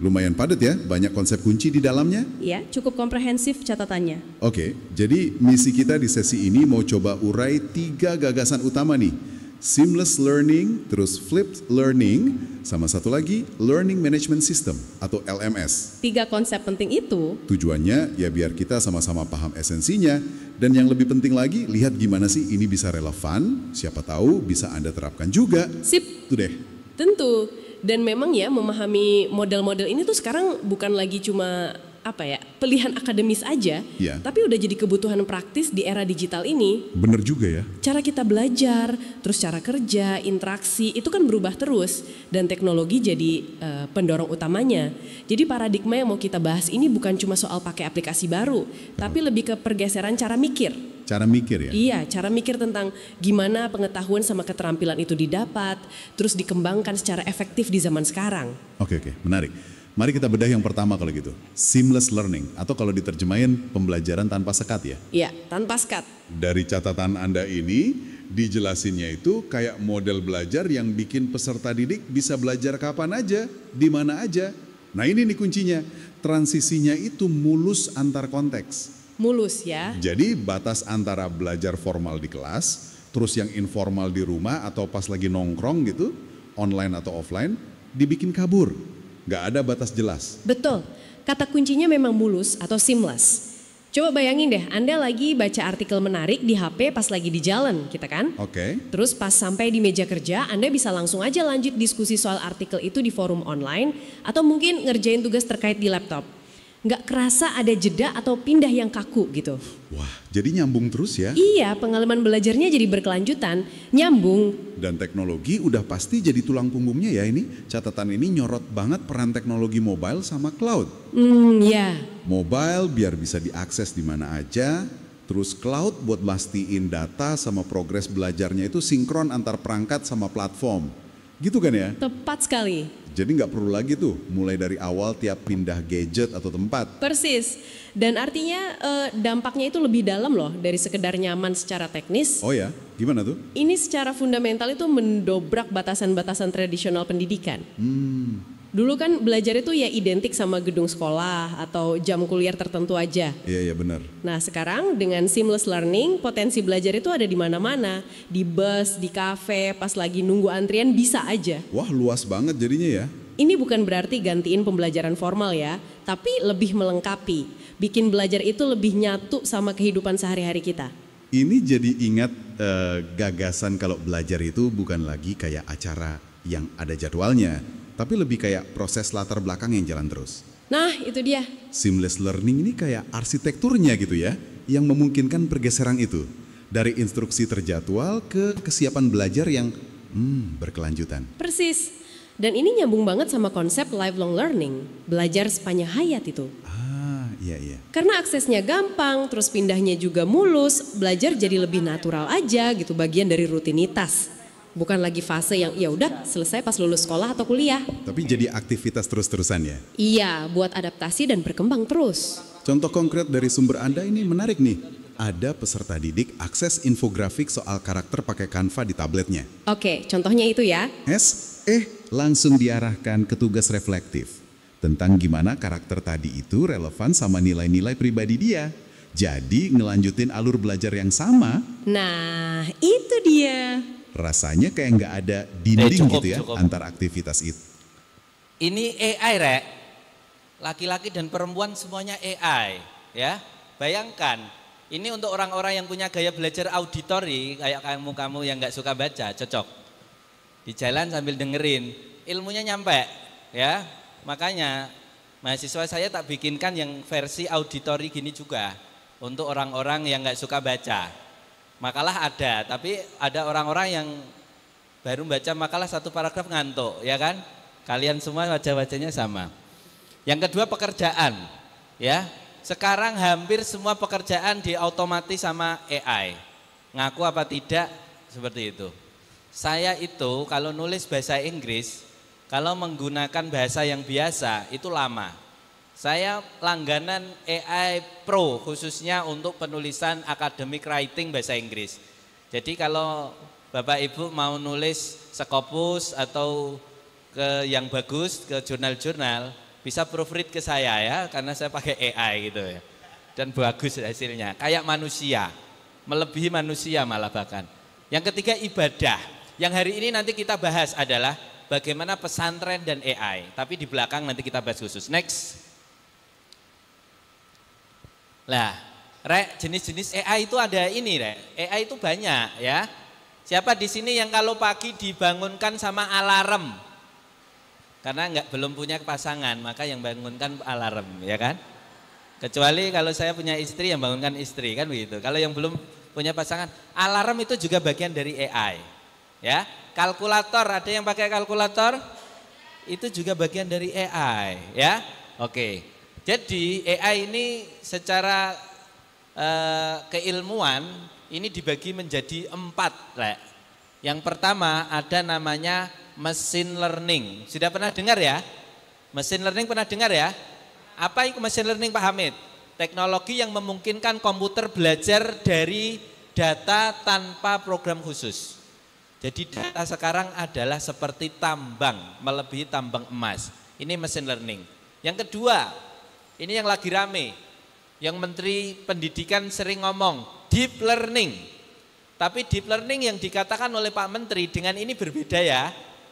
lumayan padat ya, banyak konsep kunci di dalamnya. Ya, cukup komprehensif catatannya. Oke, jadi misi kita di sesi ini mau coba urai 3 gagasan utama nih seamless learning, terus flipped learning, sama satu lagi learning management system atau LMS. 3 konsep penting itu Tujuannya ya biar kita sama-sama paham esensinya, dan yang lebih penting lagi, lihat gimana sih ini bisa relevan, siapa tahu bisa Anda terapkan juga. sip, Itu deh. tentu. Dan memang ya memahami model-model ini tuh sekarang bukan lagi cuma pilihan akademis aja, Ya. tapi udah jadi kebutuhan praktis di era digital ini. Bener juga ya. Cara kita belajar, terus cara kerja, interaksi itu kan berubah terus dan teknologi jadi pendorong utamanya. Jadi paradigma yang mau kita bahas ini bukan cuma soal pakai aplikasi baru, tapi lebih ke pergeseran cara mikir. Cara mikir ya. Iya, cara mikir tentang gimana pengetahuan sama keterampilan itu didapat, terus dikembangkan secara efektif di zaman sekarang. Oke, menarik. Mari kita bedah yang pertama kalau gitu. Seamless learning, atau kalau diterjemahin pembelajaran tanpa sekat ya. Iya, tanpa sekat. Dari catatan Anda ini, dijelasinnya itu kayak model belajar yang bikin peserta didik bisa belajar kapan aja, di mana aja. Nah ini nih kuncinya, transisinya itu mulus antar konteks. Mulus ya. Jadi batas antara belajar formal di kelas, terus yang informal di rumah atau pas lagi nongkrong gitu, online atau offline, dibikin kabur. Gak ada batas jelas. Betul, kata kuncinya memang mulus atau seamless. Coba bayangin deh, Anda lagi baca artikel menarik di HP pas lagi di jalan, kita kan? Oke. Terus pas sampai di meja kerja, Anda bisa langsung aja lanjut diskusi soal artikel itu di forum online, atau mungkin ngerjain tugas terkait di laptop. Nggak kerasa ada jeda atau pindah yang kaku gitu. Wah, jadi nyambung terus ya. Iya, pengalaman belajarnya jadi berkelanjutan, nyambung. Dan teknologi udah pasti jadi tulang punggungnya ya ini. Catatan ini nyorot banget peran teknologi mobile sama cloud. Ya. Mobile biar bisa diakses di mana aja, terus cloud buat mastiin data sama progres belajarnya itu sinkron antar perangkat sama platform. Gitu kan ya? Tepat sekali. Jadi nggak perlu lagi tuh mulai dari awal tiap pindah gadget atau tempat. Persis. Dan artinya dampaknya itu lebih dalam loh dari sekedar nyaman secara teknis. Oh ya, gimana tuh? Ini secara fundamental itu mendobrak batasan-batasan tradisional pendidikan. Dulu kan belajar itu ya identik sama gedung sekolah atau jam kuliah tertentu aja. Iya benar. Nah sekarang dengan seamless learning, potensi belajar itu ada di mana-mana. Di bus, di kafe, pas lagi nunggu antrian bisa aja. Wah luas banget jadinya ya. Ini bukan berarti gantiin pembelajaran formal ya, tapi lebih melengkapi. Bikin belajar itu lebih nyatu sama kehidupan sehari-hari kita. Ini jadi ingat gagasan kalau belajar itu bukan lagi kayak acara yang ada jadwalnya, tapi lebih kayak proses latar belakang yang jalan terus. Nah itu dia. Seamless learning ini kayak arsitekturnya gitu ya, yang memungkinkan pergeseran itu. Dari instruksi terjadwal ke kesiapan belajar yang berkelanjutan. Persis. Dan ini nyambung banget sama konsep lifelong learning, belajar sepanjang hayat itu. Iya. Karena aksesnya gampang, terus pindahnya juga mulus, belajar jadi lebih natural aja gitu, bagian dari rutinitas. Bukan lagi fase yang ya udah selesai pas lulus sekolah atau kuliah. Tapi jadi aktivitas terus-terusan ya. Iya, buat adaptasi dan berkembang terus. Contoh konkret dari sumber Anda ini menarik nih. Ada peserta didik akses infografik soal karakter pakai Canva di tabletnya. Oke, contohnya itu ya. Langsung diarahkan ke tugas reflektif tentang gimana karakter tadi itu relevan sama nilai-nilai pribadi dia. Jadi ngelanjutin alur belajar yang sama. Nah, itu dia. Rasanya kayak nggak ada dinding Cukup. antar aktivitas itu. Ini AI, Rek. Laki-laki dan perempuan semuanya AI, ya. Bayangkan, ini untuk orang-orang yang punya gaya belajar auditori, kayak kamu yang nggak suka baca, cocok. Di jalan sambil dengerin, ilmunya nyampe, ya. Makanya mahasiswa saya tak bikinkan yang versi auditori gini juga untuk orang-orang yang nggak suka baca. Makalah ada, tapi ada orang-orang yang baru baca makalah satu paragraf ngantuk, ya kan? Kalian semua wajah-wajahnya sama. Yang kedua pekerjaan, ya. Sekarang hampir semua pekerjaan diotomatis sama AI. Ngaku apa tidak, seperti itu. Saya itu kalau nulis bahasa Inggris, kalau menggunakan bahasa yang biasa itu lama. Saya langganan AI Pro khususnya untuk penulisan academic writing bahasa Inggris. Jadi kalau Bapak Ibu mau nulis Scopus atau ke yang bagus, ke jurnal-jurnal, bisa proofread ke saya ya, karena saya pakai AI gitu ya. Dan bagus hasilnya, kayak manusia, melebihi manusia malah bahkan. Yang ketiga ibadah. yang hari ini nanti kita bahas adalah bagaimana pesantren dan AI. Tapi di belakang nanti kita bahas khusus. Next. Lah, Rek, jenis-jenis AI itu ada ini, Rek. AI itu banyak ya. Siapa di sini yang kalau pagi dibangunkan sama alarm? Karena belum punya pasangan, maka yang bangunkan alarm, ya kan? Kecuali kalau saya punya istri, yang bangunkan istri, kan begitu. Kalau yang belum punya pasangan, alarm itu juga bagian dari AI. Ya, kalkulator, ada yang pakai kalkulator? Itu juga bagian dari AI, ya. Oke. Jadi AI ini secara keilmuan ini dibagi menjadi 4, Rek. Yang pertama ada namanya machine learning. Sudah pernah dengar ya? Machine learning pernah dengar ya? Apa itu machine learning, Pak Hamid? Teknologi yang memungkinkan komputer belajar dari data tanpa program khusus. Jadi data sekarang adalah seperti tambang, melebihi tambang emas. Ini machine learning. Yang kedua, ini yang lagi rame, yang Menteri Pendidikan sering ngomong, deep learning. Tapi deep learning yang dikatakan oleh Pak Menteri dengan ini berbeda ya.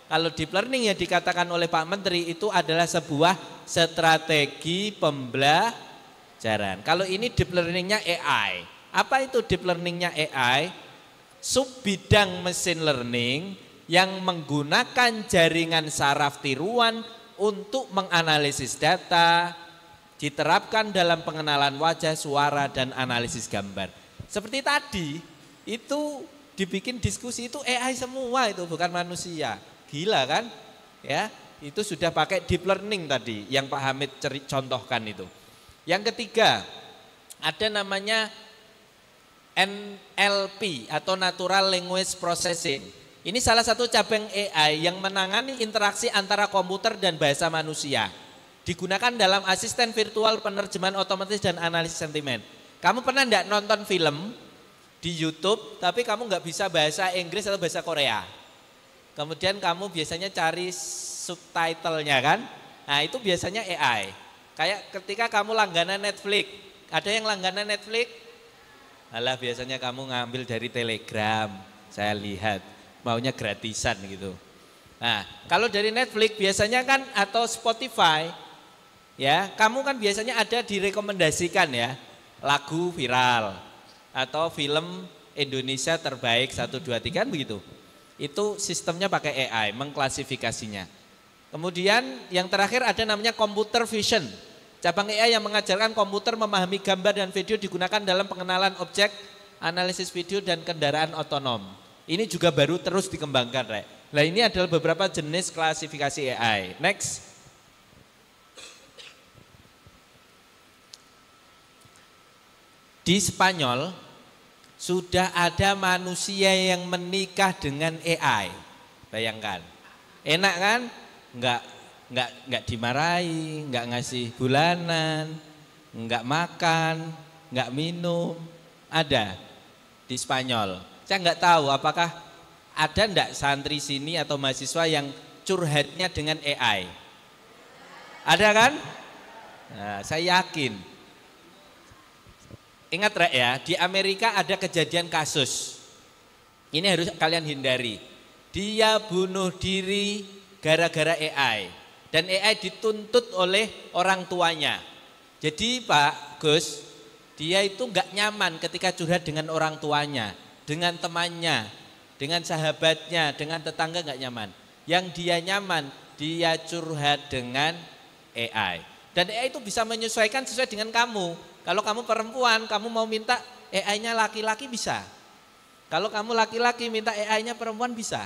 Kalau deep learning yang dikatakan oleh Pak Menteri itu adalah sebuah strategi pembelajaran. Kalau ini deep learningnya AI. Apa itu deep learningnya AI? Subbidang mesin learning yang menggunakan jaringan saraf tiruan untuk menganalisis data, diterapkan dalam pengenalan wajah, suara, dan analisis gambar. Seperti tadi, itu dibikin diskusi itu AI semua, itu bukan manusia. Gila kan? Ya, itu sudah pakai deep learning tadi yang Pak Hamid contohkan itu. Yang ketiga, ada namanya NLP atau Natural Language Processing. Ini salah satu cabang AI yang menangani interaksi antara komputer dan bahasa manusia. Digunakan dalam asisten virtual, penerjemahan otomatis, dan analisis sentimen. Kamu pernah enggak nonton film di YouTube tapi kamu nggak bisa bahasa Inggris atau bahasa Korea? Kemudian kamu biasanya cari subtitlenya kan? Nah itu biasanya AI. Kayak ketika kamu langganan Netflix, ada yang langganan Netflix? Alah biasanya kamu ngambil dari Telegram, saya lihat maunya gratisan gitu. Nah kalau dari Netflix biasanya kan atau Spotify, ya kamu kan biasanya ada direkomendasikan ya lagu viral atau film Indonesia terbaik 1, 2, 3 kan begitu. Itu sistemnya pakai AI, mengklasifikasinya. Kemudian yang terakhir ada namanya computer vision. Cabang AI yang mengajarkan komputer memahami gambar dan video digunakan dalam pengenalan objek, analisis video, dan kendaraan otonom. Ini juga baru terus dikembangkan, Rek. Nah ini adalah beberapa jenis klasifikasi AI. Next. Di Spanyol sudah ada manusia yang menikah dengan AI. Bayangkan. Enak kan? Enggak dimarahi, enggak ngasih bulanan, enggak makan, enggak minum. Ada di Spanyol. Saya enggak tahu apakah ada enggak santri sini atau mahasiswa yang curhatnya dengan AI. Ada kan? Nah, saya yakin. Ingat Rek ya, di Amerika ada kejadian kasus. Ini harus kalian hindari. Dia bunuh diri gara-gara AI. Dan AI dituntut oleh orang tuanya. Jadi Pak Gus, dia itu enggak nyaman ketika curhat dengan orang tuanya, dengan temannya, dengan sahabatnya, dengan tetangga enggak nyaman. Yang dia nyaman, dia curhat dengan AI. Dan AI itu bisa menyesuaikan sesuai dengan kamu. Kalau kamu perempuan, kamu mau minta AI-nya laki-laki bisa. Kalau kamu laki-laki minta AI-nya perempuan bisa.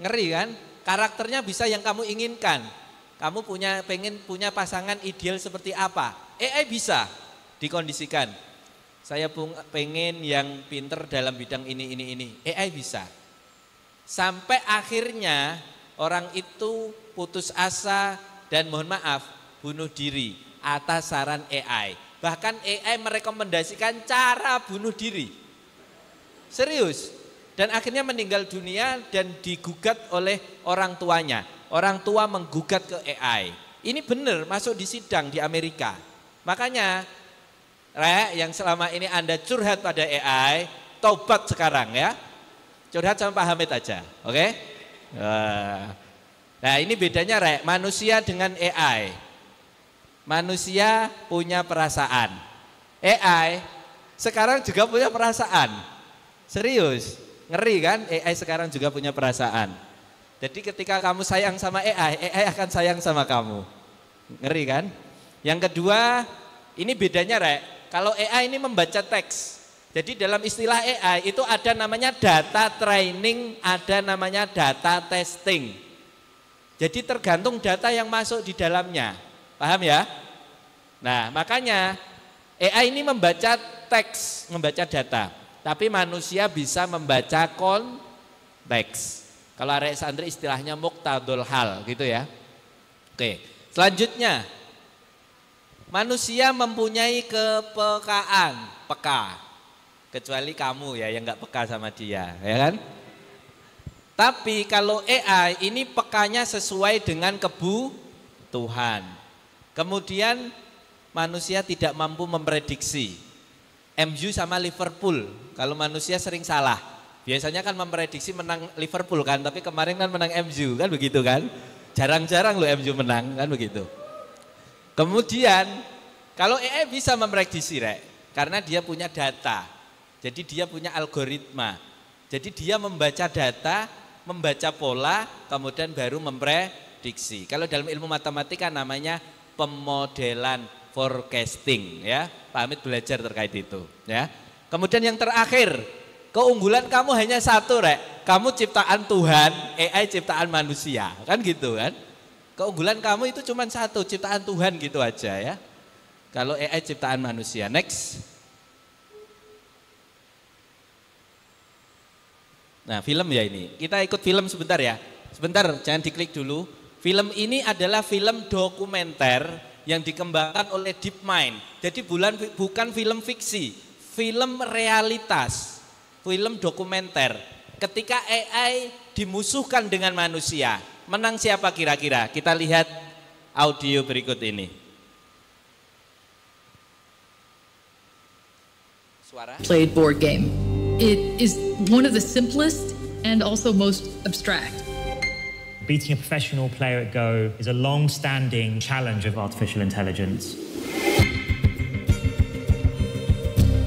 Ngeri kan? Karakternya bisa yang kamu inginkan. Kamu pengen punya pasangan ideal seperti apa? AI bisa dikondisikan. Saya pengen yang pinter dalam bidang ini. AI bisa. Sampai akhirnya orang itu putus asa dan mohon maaf bunuh diri atas saran AI. Bahkan AI merekomendasikan cara bunuh diri. Serius. Dan akhirnya meninggal dunia dan digugat oleh orang tuanya. Orang tua menggugat ke AI. Ini benar masuk di sidang di Amerika. Makanya Rek yang selama ini Anda curhat pada AI, tobat sekarang ya. curhat sama Pak Hamid aja, oke? Nah ini bedanya Rek, manusia dengan AI. Manusia punya perasaan, AI sekarang juga punya perasaan. Serius, ngeri kan? AI sekarang juga punya perasaan. Jadi ketika kamu sayang sama AI akan sayang sama kamu. Ngeri kan? Yang kedua, ini bedanya Rek, kalau AI ini membaca teks. Jadi dalam istilah AI itu ada namanya data training, ada namanya data testing. Jadi tergantung data yang masuk di dalamnya. Paham ya? Nah, makanya AI ini membaca teks, membaca data. Tapi manusia bisa membaca konteks. Kalau arek santri istilahnya muqtadul hal gitu ya. Oke, selanjutnya manusia mempunyai kepekaan, peka. Kecuali kamu ya yang nggak peka sama dia, ya kan? Tapi kalau AI ini pekanya sesuai dengan kebutuhan. Kemudian manusia tidak mampu memprediksi. MU sama Liverpool, kalau manusia sering salah. Biasanya kan memprediksi menang Liverpool kan, tapi kemarin kan menang MU kan begitu kan? Jarang-jarang loh MU menang kan begitu. Kemudian kalau AI bisa memprediksi Rek, karena dia punya data. Jadi dia punya algoritma. Jadi dia membaca data, membaca pola, kemudian baru memprediksi. Kalau dalam ilmu matematika namanya pemodelan, forecasting ya. Pak Hamid belajar terkait itu ya. Kemudian yang terakhir, keunggulan kamu hanya satu Rek. Kamu ciptaan Tuhan, AI ciptaan manusia. Kan gitu kan? Keunggulan kamu itu cuma satu, ciptaan Tuhan gitu aja ya. Kalau AI ciptaan manusia. Next. Nah film ya ini, kita ikut film sebentar ya. Sebentar, jangan diklik dulu. Film ini adalah film dokumenter yang dikembangkan oleh DeepMind. Jadi bukan film fiksi, film realitas, film dokumenter. Ketika AI dimusuhkan dengan manusia, menang siapa kira-kira? Kita lihat audio berikut ini. Suara. Played board game. It is one of the simplest and also most abstract. Beating a professional player at Go is a long-standing challenge of artificial intelligence.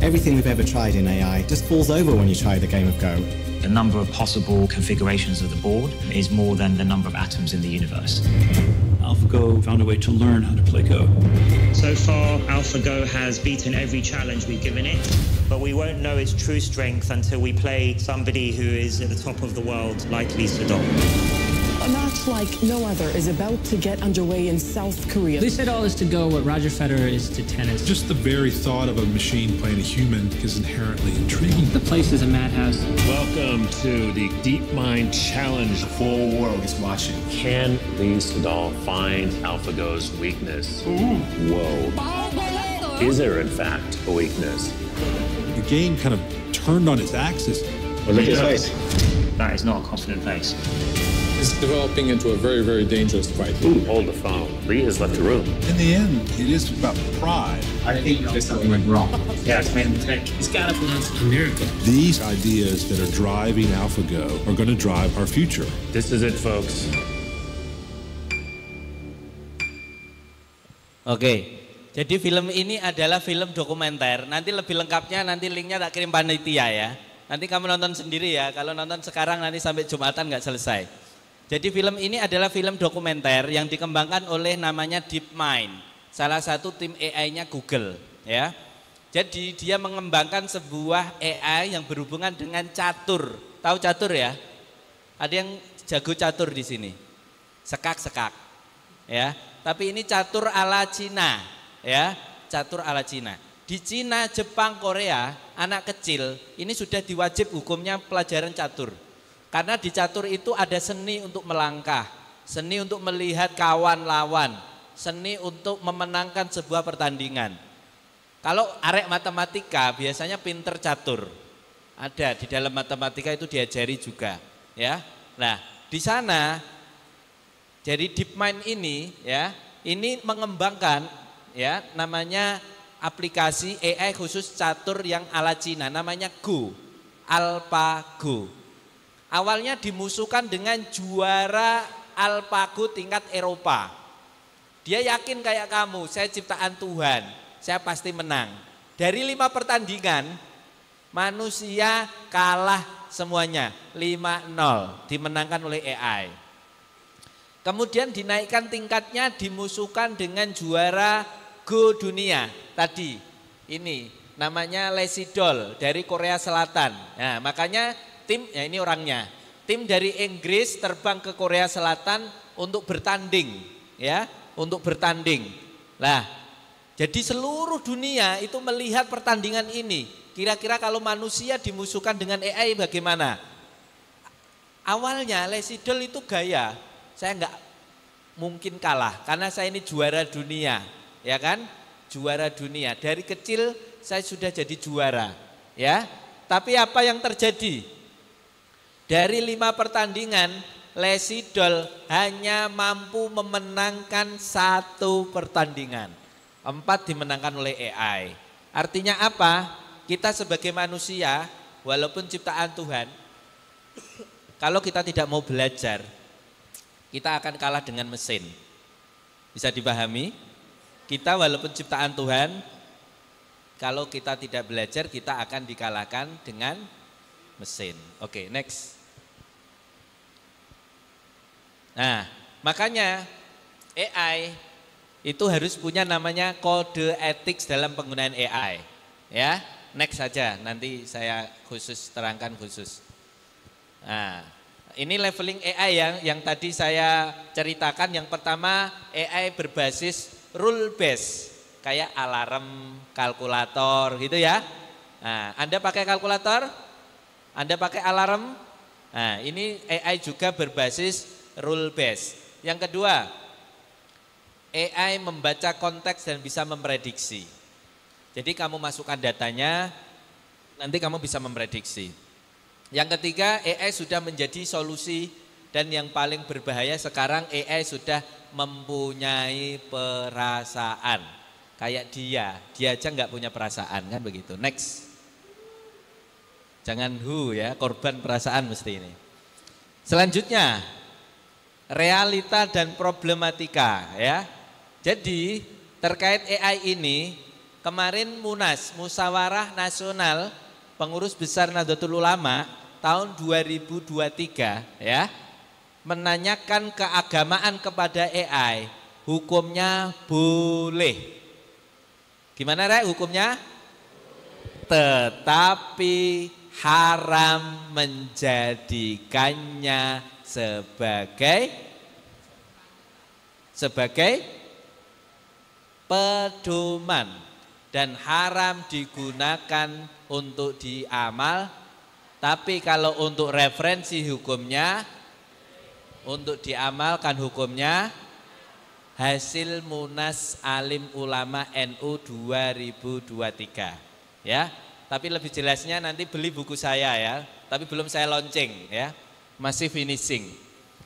Everything we've ever tried in AI just falls over when you try the game of Go. The number of possible configurations of the board is more than the number of atoms in the universe. AlphaGo found a way to learn how to play Go. So far, AlphaGo has beaten every challenge we've given it, but we won't know its true strength until we play somebody who is at the top of the world, like Lee Sedol. A match like no other is about to get underway in South Korea. Lee Sedol is to Go what Roger Federer is to tennis. Just the very thought of a machine playing a human is inherently intriguing. The place is a madhouse. Welcome to the DeepMind Challenge. The whole world is watching. Can Lee Sedol find AlphaGo's weakness? Ooh. Whoa. Is there in fact a weakness? The game kind of turned on its axis. Well, look at his face. That is not a confident face. It's developing into a very, very dangerous fight. Ooh, hold the phone. Lee has left the room. In the end, it is about pride. I think there's something went wrong. Yeah, it's made in tech. He's got to pronounce it American. These ideas that are driving AlphaGo are going to drive our future. This is it, folks. Oke, jadi film ini adalah film dokumenter. Nanti lebih lengkapnya, nanti linknya tak kirim panitia ya. Nanti kamu nonton sendiri ya. Kalau nonton sekarang nanti sampai Jumatan nggak selesai. Jadi film ini adalah film dokumenter yang dikembangkan oleh namanya DeepMind, salah satu tim AI-nya Google ya. Jadi dia mengembangkan sebuah AI yang berhubungan dengan catur. Tahu catur ya? Ada yang jago catur di sini. Sekak-sekak. Ya. Tapi ini catur ala Cina, ya. Catur ala Cina. Di Cina, Jepang, Korea, anak kecil ini sudah diwajib hukumnya pelajaran catur. Karena di catur itu ada seni untuk melangkah, seni untuk melihat kawan lawan, seni untuk memenangkan sebuah pertandingan. Kalau arek matematika biasanya pinter catur. Ada di dalam matematika itu diajari juga, ya. Nah, di sana jadi DeepMind ini ya, ini mengembangkan ya namanya aplikasi AI khusus catur yang ala Cina namanya Go, AlphaGo. awalnya dimusuhkan dengan juara AlphaGo tingkat Eropa. Dia yakin kayak kamu, saya ciptaan Tuhan, saya pasti menang. Dari 5 pertandingan, manusia kalah semuanya, 5-0, dimenangkan oleh AI. Kemudian dinaikkan tingkatnya, dimusuhkan dengan juara Go dunia. Tadi, ini namanya Lazy Doll dari Korea Selatan. Nah, makanya tim, ya ini orangnya. Tim dari Inggris terbang ke Korea Selatan untuk bertanding, ya, untuk bertanding. Nah, jadi seluruh dunia itu melihat pertandingan ini. Kira-kira kalau manusia dimusuhkan dengan AI bagaimana? Awalnya Lazy Doll itu gaya, saya nggak mungkin kalah karena saya ini juara dunia, ya kan? Juara dunia. Dari kecil saya sudah jadi juara, ya. Tapi apa yang terjadi? Dari 5 pertandingan, Lazy Doll hanya mampu memenangkan 1 pertandingan. 4 dimenangkan oleh AI. Artinya apa? Kita sebagai manusia, walaupun ciptaan Tuhan, kalau kita tidak mau belajar, kita akan kalah dengan mesin. Bisa dipahami? Kita walaupun ciptaan Tuhan, kalau kita tidak belajar, kita akan dikalahkan dengan mesin. Oke, next. Nah, makanya AI itu harus punya namanya kode etik dalam penggunaan AI. Ya, next saja, nanti saya khusus terangkan khusus. Nah, ini leveling AI yang tadi saya ceritakan. Yang pertama, AI berbasis rule based, kayak alarm, kalkulator gitu ya. Nah, Anda pakai kalkulator? Anda pakai alarm? Nah, ini AI juga berbasis rule based. Yang kedua, AI membaca konteks dan bisa memprediksi. Jadi kamu masukkan datanya, nanti kamu bisa memprediksi. Yang ketiga, AI sudah menjadi solusi, dan yang paling berbahaya sekarang AI sudah mempunyai perasaan. Kayak dia aja nggak punya perasaan, kan begitu. Next. Jangan ya, korban perasaan mesti ini. Selanjutnya, realita dan problematika, ya. Jadi terkait AI ini, kemarin Munas, Musyawarah Nasional Pengurus Besar Nahdlatul Ulama tahun 2023, ya, menanyakan keagamaan kepada AI, hukumnya boleh. Gimana Rek hukumnya? Tetapi haram menjadikannya sebagai pedoman dan haram digunakan untuk diamal. Tapi kalau untuk referensi hukumnya, untuk diamalkan hukumnya hasil Munas Alim Ulama NU 2023, ya. Tapi lebih jelasnya nanti beli buku saya ya, tapi belum saya launching ya, masih finishing.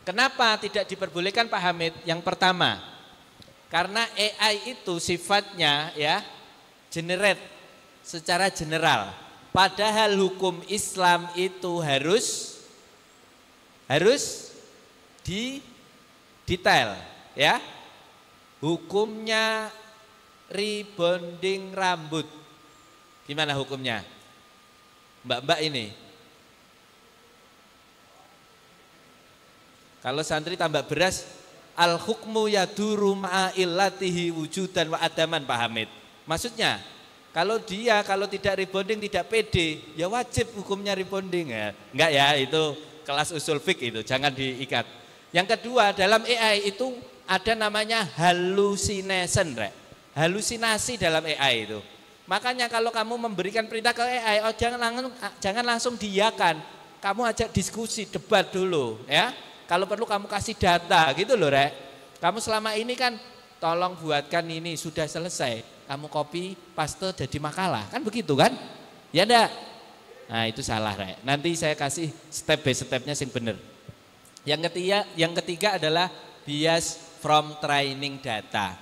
Kenapa tidak diperbolehkan Pak Hamid? Yang pertama, karena AI itu sifatnya ya generate secara general. Padahal hukum Islam itu harus detail ya. Hukumnya rebonding rambut. Gimana hukumnya? Mbak-mbak ini. Kalau santri tambah beras, al hukmu yaduru ma'a illatihi wujudan wa adaman Pak Hamid. Maksudnya, kalau tidak rebonding, tidak pede, ya wajib hukumnya rebonding ya. Enggak ya, itu kelas usul fiqh itu, jangan diikat. Yang kedua, dalam AI itu ada namanya hallucination, Rek. Halusinasi dalam AI itu. Makanya kalau kamu memberikan perintah ke AI, jangan langsung diiyakan. Kamu ajak diskusi, debat dulu ya. Kalau perlu kamu kasih data gitu loh Rek. Kamu selama ini kan tolong buatkan ini, sudah selesai. Kamu copy, paste jadi makalah. Kan begitu kan? Ya enggak? Nah itu salah Rek. Nanti saya kasih step by stepnya yang benar. Yang ketiga adalah bias from training data.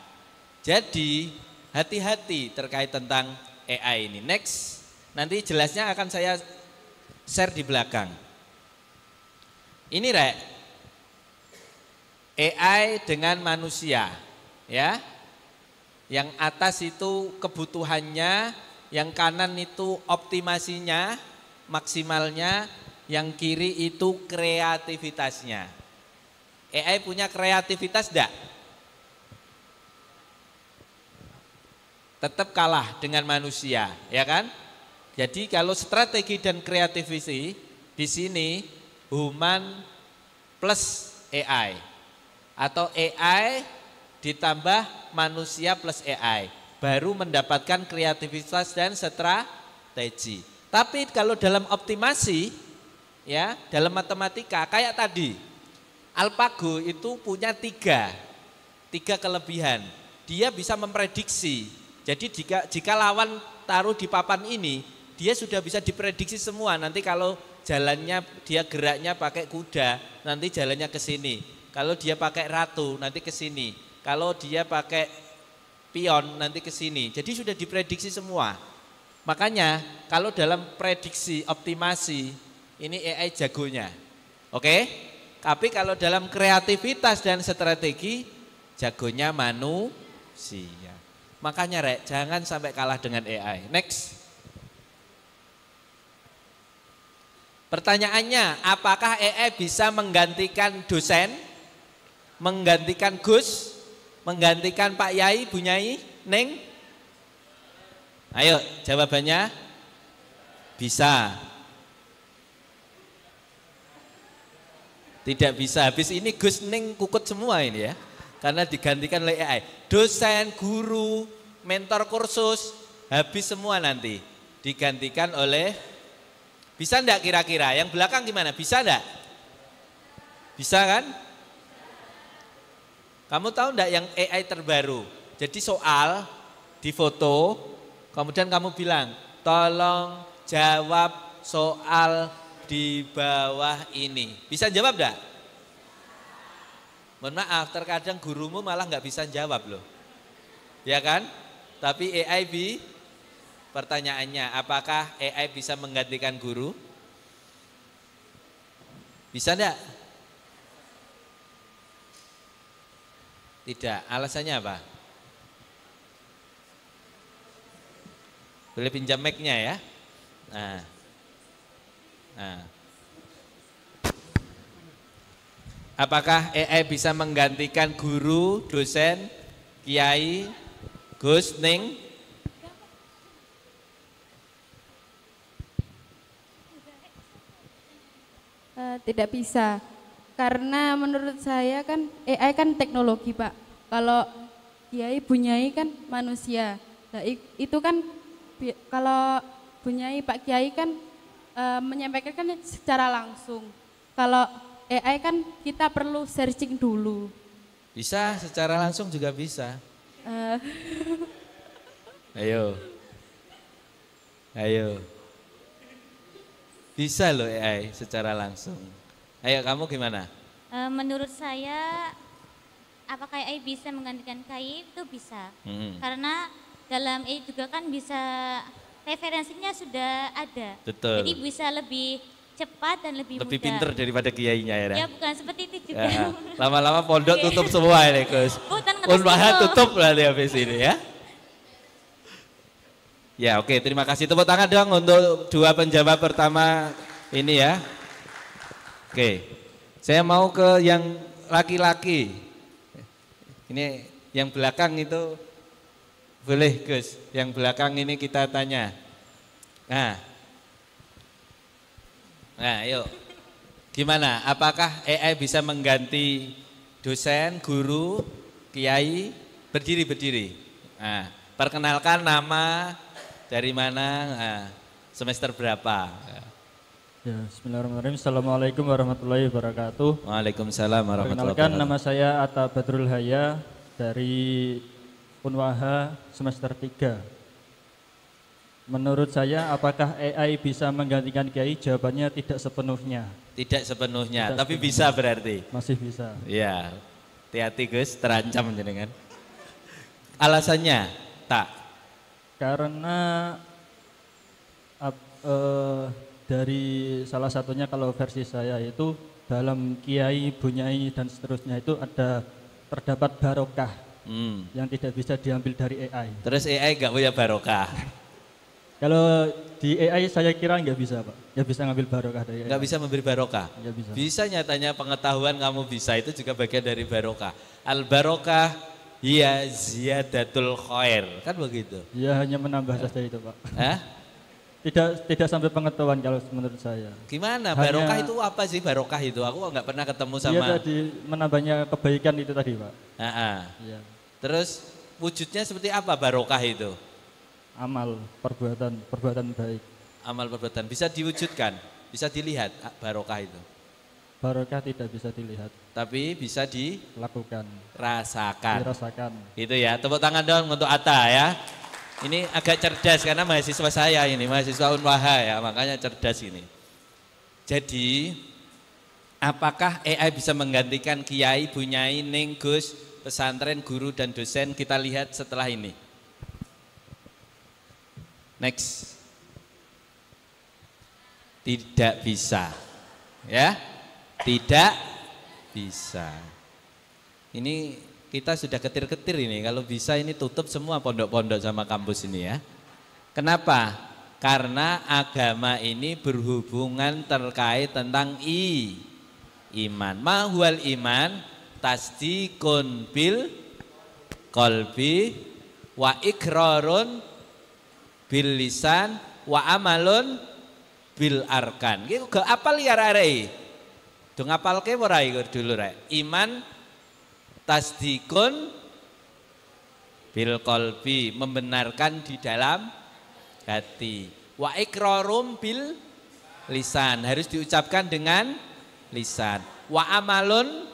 Jadi hati-hati terkait tentang AI ini. Next, nanti jelasnya akan saya share di belakang. Ini Rek, AI dengan manusia, ya. Yang atas itu kebutuhannya, yang kanan itu optimasinya, maksimalnya, yang kiri itu kreativitasnya. AI punya kreativitas enggak? Tetap kalah dengan manusia, ya kan? Jadi kalau strategi dan kreativiti di sini human plus AI atau AI ditambah manusia plus AI baru mendapatkan kreativitas dan strategi. Tapi kalau dalam optimasi, ya dalam matematika kayak tadi, AlphaGo itu punya tiga kelebihan. Dia bisa memprediksi. Jadi jika lawan taruh di papan ini, dia sudah bisa diprediksi semua. Nanti kalau jalannya dia geraknya pakai kuda, nanti jalannya ke sini. Kalau dia pakai ratu, nanti ke sini. Kalau dia pakai pion, nanti ke sini. Jadi sudah diprediksi semua. Makanya kalau dalam prediksi optimasi, ini AI jagonya. Oke? Tapi kalau dalam kreativitas dan strategi, jagonya manusia. Makanya Rek, jangan sampai kalah dengan AI. Next. Pertanyaannya, apakah AI bisa menggantikan dosen, menggantikan Gus, menggantikan Pak Yai, Bu Nyai, Neng? Ayo, jawabannya bisa. Tidak bisa, habis ini Gus Neng kukut semua ini ya. Karena digantikan oleh AI. Dosen, guru, mentor kursus, habis semua nanti. Digantikan oleh... Bisa enggak kira-kira? Yang belakang gimana? Bisa enggak? Bisa kan? Kamu tahu enggak yang AI terbaru? Jadi soal di foto, kemudian kamu bilang, tolong jawab soal di bawah ini. Bisa jawab enggak? Mohon maaf, terkadang gurumu malah enggak bisa jawab loh. Ya kan? Tapi AI pertanyaannya, apakah AI bisa menggantikan guru? Bisa enggak? Tidak. Alasannya apa? Boleh pinjam mic-nya ya? Nah. Apakah AI bisa menggantikan guru, dosen, kiai, Gus, Ning? Tidak bisa, karena menurut saya kan AI kan teknologi Pak. Kalau Kiai Bunyai kan manusia. Nah, itu kan kalau Bunyai Pak Kiai kan menyampaikan kan secara langsung. Kalau AI kan kita perlu searching dulu. Bisa, secara langsung juga bisa. Ayo. Bisa loh AI secara langsung. Ayo kamu gimana? Menurut saya, apakah AI bisa menggantikan KI? Itu bisa. Karena dalam AI juga kan bisa, referensinya sudah ada. Betul. Jadi bisa lebih cepat dan lebih mudah. Lebih pinter daripada kiainya ya. Ya bukan seperti itu juga. Lama-lama pondok tutup semua ini Gus. Unbahan tutup berarti habis ini ya. Ya oke, terima kasih. Tepuk tangan dong untuk dua penjawab pertama ini ya. Oke, saya mau ke yang laki-laki. Ini yang belakang itu boleh Gus, yang belakang ini kita tanya. Nah yuk, gimana? Apakah AI bisa mengganti dosen, guru, kiai? Berdiri. Nah, perkenalkan nama. Dari mana, semester berapa? Ya, bismillahirrahmanirrahim. Assalamualaikum warahmatullahi wabarakatuh. Waalaikumsalam warahmatullahi wabarakatuh. Perkenalkan, nama saya Atta Badrul Haya dari Unwaha semester 3. Menurut saya, apakah AI bisa menggantikan kiai? Jawabannya tidak sepenuhnya. Tidak sepenuhnya, tapi bisa berarti? Masih bisa. Iya, hati-hati Gus, terancam jenengan. Alasannya, tak? Karena dari salah satunya kalau versi saya itu dalam kiai, bunyai dan seterusnya itu terdapat barokah yang tidak bisa diambil dari AI. Terus AI nggak punya barokah? Kalau di AI saya kira nggak bisa Pak, nggak bisa ngambil barokah dari AI. Nggak bisa memberi barokah? Nggak bisa. Bisa nyatanya pengetahuan kamu bisa, itu juga bagian dari barokah. Al barokah hiya ziyadatul khair, kan begitu? Ya hanya menambah saja itu Pak. Hah? Tidak sampai pengetahuan kalau menurut saya. Gimana barokah itu apa sih barokah itu? Aku nggak pernah ketemu sama. Iya tadi menambahnya kebaikan itu tadi Pak. Iya. Terus wujudnya seperti apa barokah itu? Amal, perbuatan baik. Amal perbuatan bisa diwujudkan, bisa dilihat barokah itu. Barokah tidak bisa dilihat. Tapi bisa dilakukan. Rasakan. Dirasakan. Gitu ya. Tepuk tangan dong untuk Atta ya. Ini agak cerdas karena mahasiswa saya ini, mahasiswa Unwaha ya, makanya cerdas ini. Jadi, apakah AI bisa menggantikan kiai, bunyai, ning, gus, pesantren, guru dan dosen? Kita lihat setelah ini. Next. Tidak bisa. Ya. Tidak bisa. Ini kita sudah ketir-ketir ini, kalau bisa ini tutup semua pondok-pondok sama kampus ini ya. Kenapa? Karena agama ini berhubungan terkait tentang iman. Ma huwal iman? Tasdikun bil qalbi wa ikrarun bil lisan wa amalun bil arkan. Iki kok apal ya arek? Do ngapalke ora iku dulu rek. Iman tasdikun bil qalbi, membenarkan di dalam hati. Wa ikrarum bil lisan, harus diucapkan dengan lisan. Wa amalun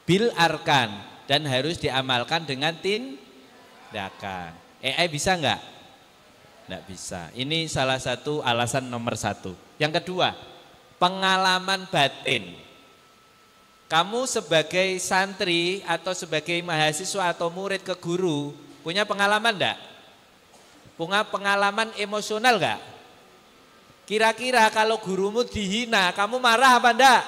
bil arkan, dan harus diamalkan dengan tindakan. AI bisa enggak? Enggak bisa. Ini salah satu alasan nomor 1. Yang kedua, pengalaman batin. Kamu sebagai santri atau sebagai mahasiswa atau murid ke guru, punya pengalaman enggak? Punya pengalaman emosional enggak? Kira-kira kalau gurumu dihina, kamu marah apa enggak?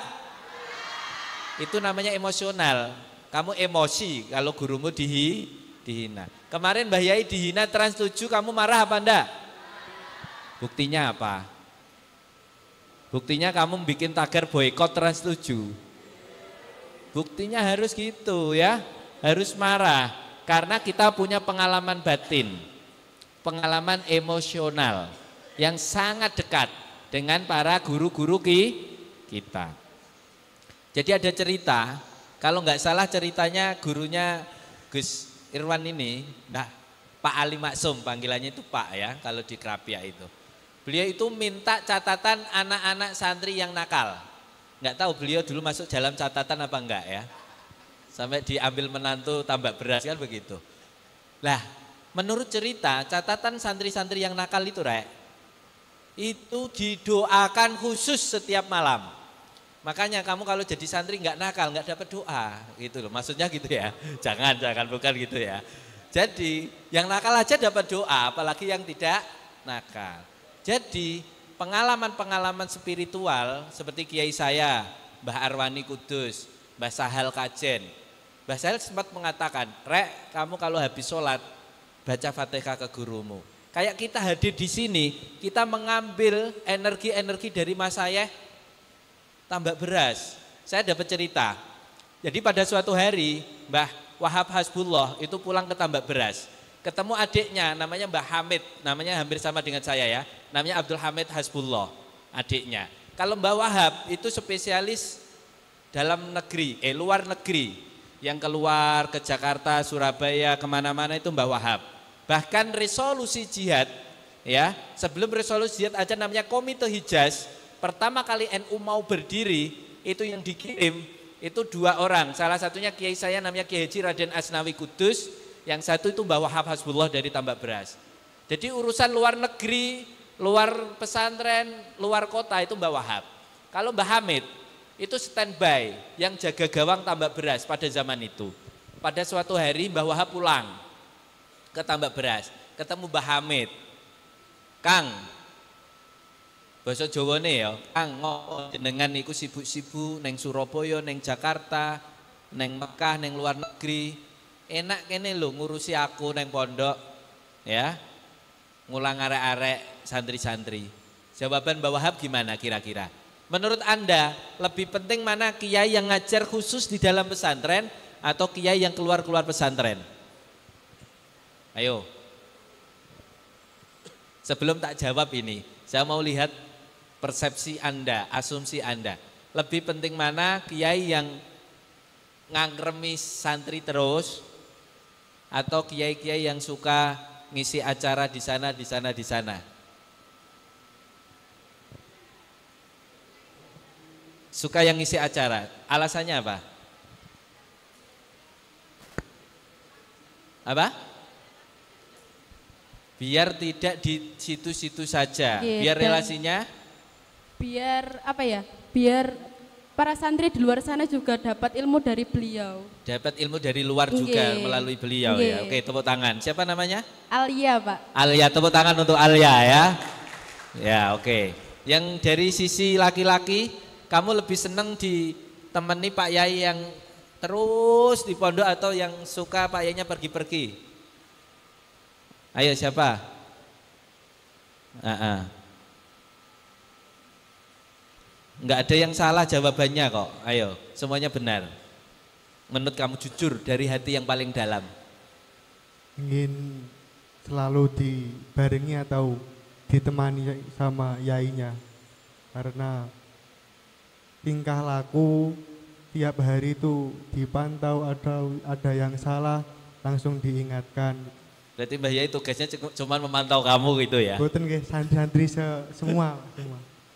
Itu namanya emosional. Kamu emosi kalau gurumu dihina. Kemarin Mbah Yai dihina Trans 7, kamu marah apa enggak? Buktinya apa? Buktinya kamu bikin tagar boykot Trans 7. Buktinya harus gitu ya, harus marah. Karena kita punya pengalaman batin, pengalaman emosional yang sangat dekat dengan para guru-guru kita. Jadi ada cerita, kalau nggak salah ceritanya gurunya Gus Irwan ini, nah Pak Ali Maksum, panggilannya itu Pak ya, kalau di Krapia itu. Beliau itu minta catatan anak-anak santri yang nakal. Nggak tahu beliau dulu masuk dalam catatan apa enggak ya. Sampai diambil menantu tambak beras kan begitu. Lah, menurut cerita catatan santri-santri yang nakal itu Rek, itu didoakan khusus setiap malam. Makanya kamu kalau jadi santri nggak nakal, nggak dapat doa gitu loh. Maksudnya gitu ya. Jangan bukan gitu ya. Jadi yang nakal aja dapat doa, apalagi yang tidak nakal. Jadi pengalaman-pengalaman spiritual seperti kiai saya, Mbah Arwani Kudus, Mbah Sahal Kajen. Mbah Sahal sempat mengatakan, Rek, kamu kalau habis sholat baca Fatihah ke gurumu. Kayak kita hadir di sini, kita mengambil energi-energi dari Mas Sayeh tambak beras. Saya dapat cerita. Jadi pada suatu hari Mbah Wahab Hasbullah itu pulang ke tambak beras. Ketemu adiknya namanya Mbah Hamid, namanya hampir sama dengan saya ya. Namanya Abdul Hamid Hasbullah, adiknya. Kalau Mbah Wahab itu spesialis dalam negeri, luar negeri. Yang keluar ke Jakarta, Surabaya, kemana-mana itu Mbah Wahab. Bahkan resolusi jihad, ya sebelum resolusi jihad aja namanya Komite Hijaz. Pertama kali NU mau berdiri, itu yang dikirim, itu 2 orang. Salah satunya kiai saya namanya Kiai Haji Raden Asnawi Kudus. Yang satu itu Mbah Wahab Hasbullah dari Tambak Beras. Jadi urusan luar negeri, luar pesantren, luar kota itu Mbah Wahab. Kalau Mbah Hamid itu standby yang jaga gawang Tambak Beras pada zaman itu. Pada suatu hari Mbah Wahab pulang ke Tambak Beras, ketemu Mbah Hamid. Kang, Basa Jawane ya, Kang jenengan iku sibuk-sibuk neng Surabaya, neng Jakarta, neng Mekah, neng luar negeri. Enak kene lho ngurusi aku neng pondok, ya. Ngulang arek-arek santri-santri. Jawaban Mbak Wahab gimana kira-kira? Menurut Anda lebih penting mana kiai yang ngajar khusus di dalam pesantren atau kiai yang keluar-keluar pesantren? Ayo. Sebelum tak jawab ini, saya mau lihat persepsi Anda, asumsi Anda. Lebih penting mana kiai yang ngangremi santri terus atau kiai-kiai yang suka ngisi acara di sana, di sana, di sana? Suka yang ngisi acara. Alasannya apa? Apa? Biar tidak di situ-situ saja. Biar relasinya? Biar apa ya? Biar para santri di luar sana juga dapat ilmu dari beliau. Dapat ilmu dari luar juga melalui beliau ya. Oke, tepuk tangan. Siapa namanya? Alia, Pak. Alia, tepuk tangan untuk Alia ya. Ya, oke. Yang dari sisi laki-laki, kamu lebih senang ditemani Pak Yai yang terus di pondok atau yang suka Pak Yainya pergi-pergi? Ayo siapa? Enggak ada yang salah jawabannya kok. Ayo, semuanya benar. Menurut kamu jujur dari hati yang paling dalam. Ingin selalu dibarengi atau ditemani sama yainya. Karena tingkah laku tiap hari itu dipantau, ada yang salah langsung diingatkan. Berarti Mbah Yai tugasnya cuma memantau kamu gitu ya? Boten nggih, santri-santri semua.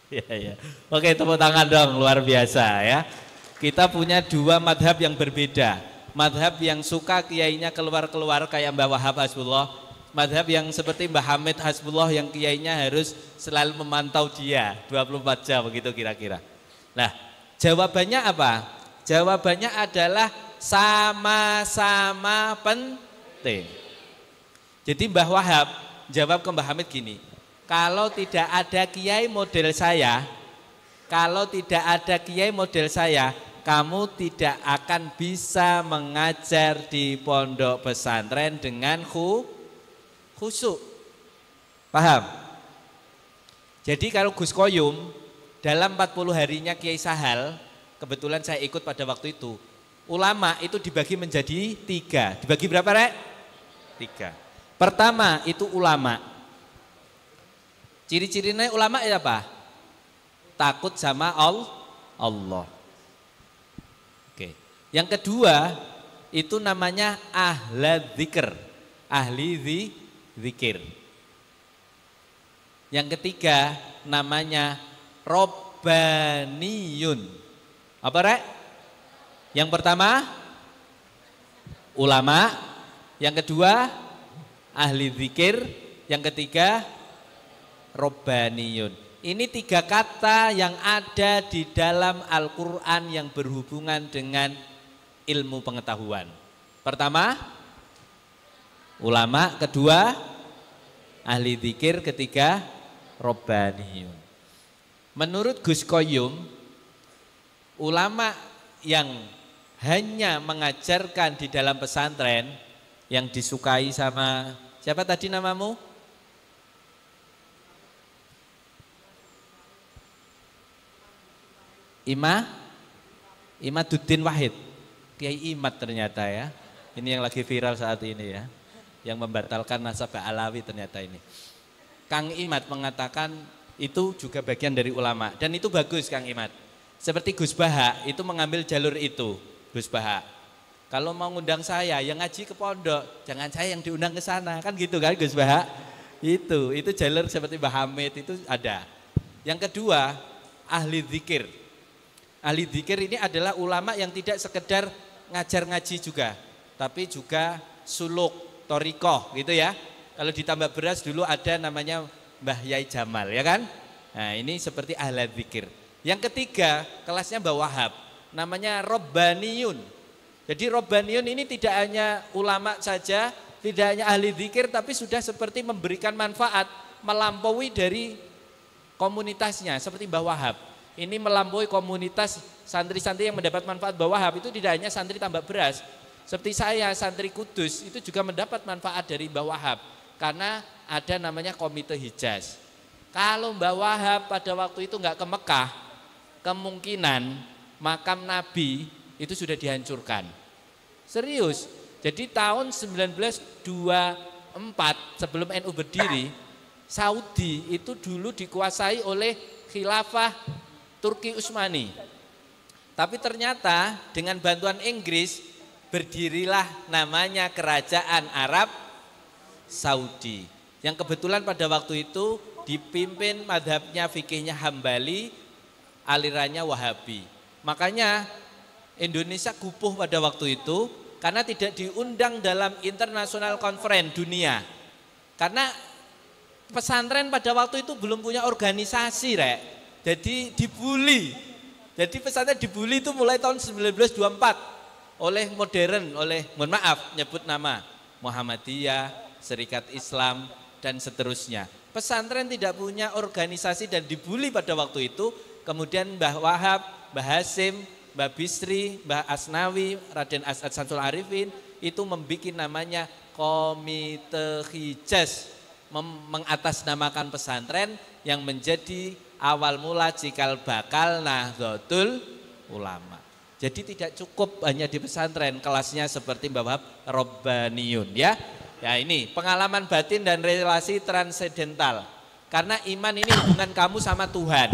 Ya. Oke, tepuk tangan dong, luar biasa ya. Kita punya dua madhab yang berbeda. Madhab yang suka kiainya keluar-keluar kayak Mbah Wahab Hasbullah. Madhab yang seperti Mbah Hamid Hasbullah yang kiainya harus selalu memantau dia 24 jam begitu kira-kira. Nah, jawabannya apa? Jawabannya adalah sama-sama penting. Jadi Mbah Wahab jawab ke Mbah Hamid gini, kalau tidak ada kiai model saya, kamu tidak akan bisa mengajar di pondok pesantren dengan khusyuk. Paham? Jadi kalau Gus Koyum dalam 40 harinya Kiai Sahal, kebetulan saya ikut pada waktu itu, ulama itu dibagi menjadi 3. Dibagi berapa, Rek? 3. Pertama itu ulama. Ciri-cirinya ulama ya apa? Takut sama Allah. Oke. Yang kedua itu namanya ahli dzikir. Ahli zikir. Yang ketiga namanya robbaniyun. Apa, Rek? Yang pertama ulama, yang kedua ahli zikir, yang ketiga robbaniyun. Ini 3 kata yang ada di dalam Al-Quran yang berhubungan dengan ilmu pengetahuan. Pertama ulama, kedua ahli zikir, ketiga robbaniyun. Menurut Gus Koyum, ulama yang hanya mengajarkan di dalam pesantren yang disukai sama siapa tadi namamu? Imaduddin Wahid. Kiai Imad ternyata ya. Ini yang lagi viral saat ini ya. Yang membatalkan nasabah Alawi ternyata ini. Kang Imad mengatakan itu juga bagian dari ulama. Dan itu bagus Kang Imad. Seperti Gus Baha itu mengambil jalur itu. Gus Baha. Kalau mau ngundang saya yang ngaji ke pondok, jangan saya yang diundang ke sana. Kan gitu kan Gus Baha? Itu jalur seperti Mbah Hamid itu ada. Yang kedua, ahli zikir. Ahli zikir ini adalah ulama yang tidak sekedar ngajar ngaji juga, tapi juga suluk, torikoh gitu ya. Kalau ditambah beras dulu ada namanya Mbah Yai Jamal ya kan. Nah ini seperti ahli zikir. Yang ketiga kelasnya Mbah Wahab, namanya robbaniyun. Jadi robbaniyun ini tidak hanya ulama saja, tidak hanya ahli zikir, tapi sudah seperti memberikan manfaat, melampaui dari komunitasnya seperti Mbah Wahab. Ini melampaui komunitas santri-santri yang mendapat manfaat Mbah Wahab. Itu tidak hanya santri Tambak Beras. Seperti saya, santri Kudus, itu juga mendapat manfaat dari Mbah Wahab. Karena ada namanya Komite Hijaz. Kalau Mbah Wahab pada waktu itu nggak ke Mekah, kemungkinan makam Nabi itu sudah dihancurkan. Serius. Jadi tahun 1924 sebelum NU berdiri, Saudi itu dulu dikuasai oleh khilafah Turki Utsmani. Tapi ternyata dengan bantuan Inggris berdirilah namanya Kerajaan Arab Saudi. Yang kebetulan pada waktu itu dipimpin madhabnya fikihnya Hambali, alirannya Wahabi. Makanya Indonesia gupuh pada waktu itu karena tidak diundang dalam International Conference dunia. Karena pesantren pada waktu itu belum punya organisasi, Rek. Jadi dibully. Jadi pesantren dibully itu mulai tahun 1924 oleh modern, mohon maaf nyebut nama, Muhammadiyah, Serikat Islam dan seterusnya. Pesantren tidak punya organisasi dan dibully pada waktu itu. Kemudian Mbah Wahab, Mbah Hasim, Mbah Bisri, Mbah Asnawi, Raden As'ad Syamsul Arifin itu membuat namanya Komite Hijaz, mengatasnamakan pesantren yang menjadi awal mula cikal bakal Nahdlatul Ulama. Jadi tidak cukup hanya di pesantren, kelasnya seperti Mbah Wahab Robbaniyun ya. Ya ini pengalaman batin dan relasi transendental. Karena iman ini hubungan kamu sama Tuhan.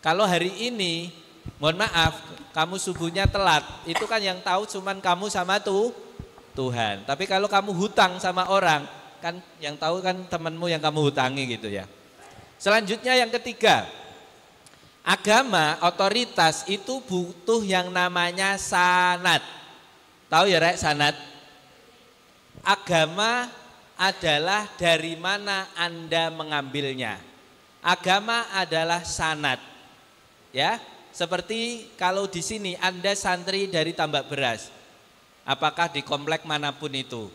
Kalau hari ini, mohon maaf, kamu subuhnya telat, itu kan yang tahu cuman kamu sama Tuhan. Tapi kalau kamu hutang sama orang, kan yang tahu kan temanmu yang kamu hutangi gitu ya. Selanjutnya yang ketiga, agama, otoritas itu butuh yang namanya sanad. Tahu ya Rek sanad? Agama adalah dari mana Anda mengambilnya. Agama adalah sanad. Ya, seperti kalau di sini Anda santri dari Tambak Beras. Apakah di komplek manapun itu,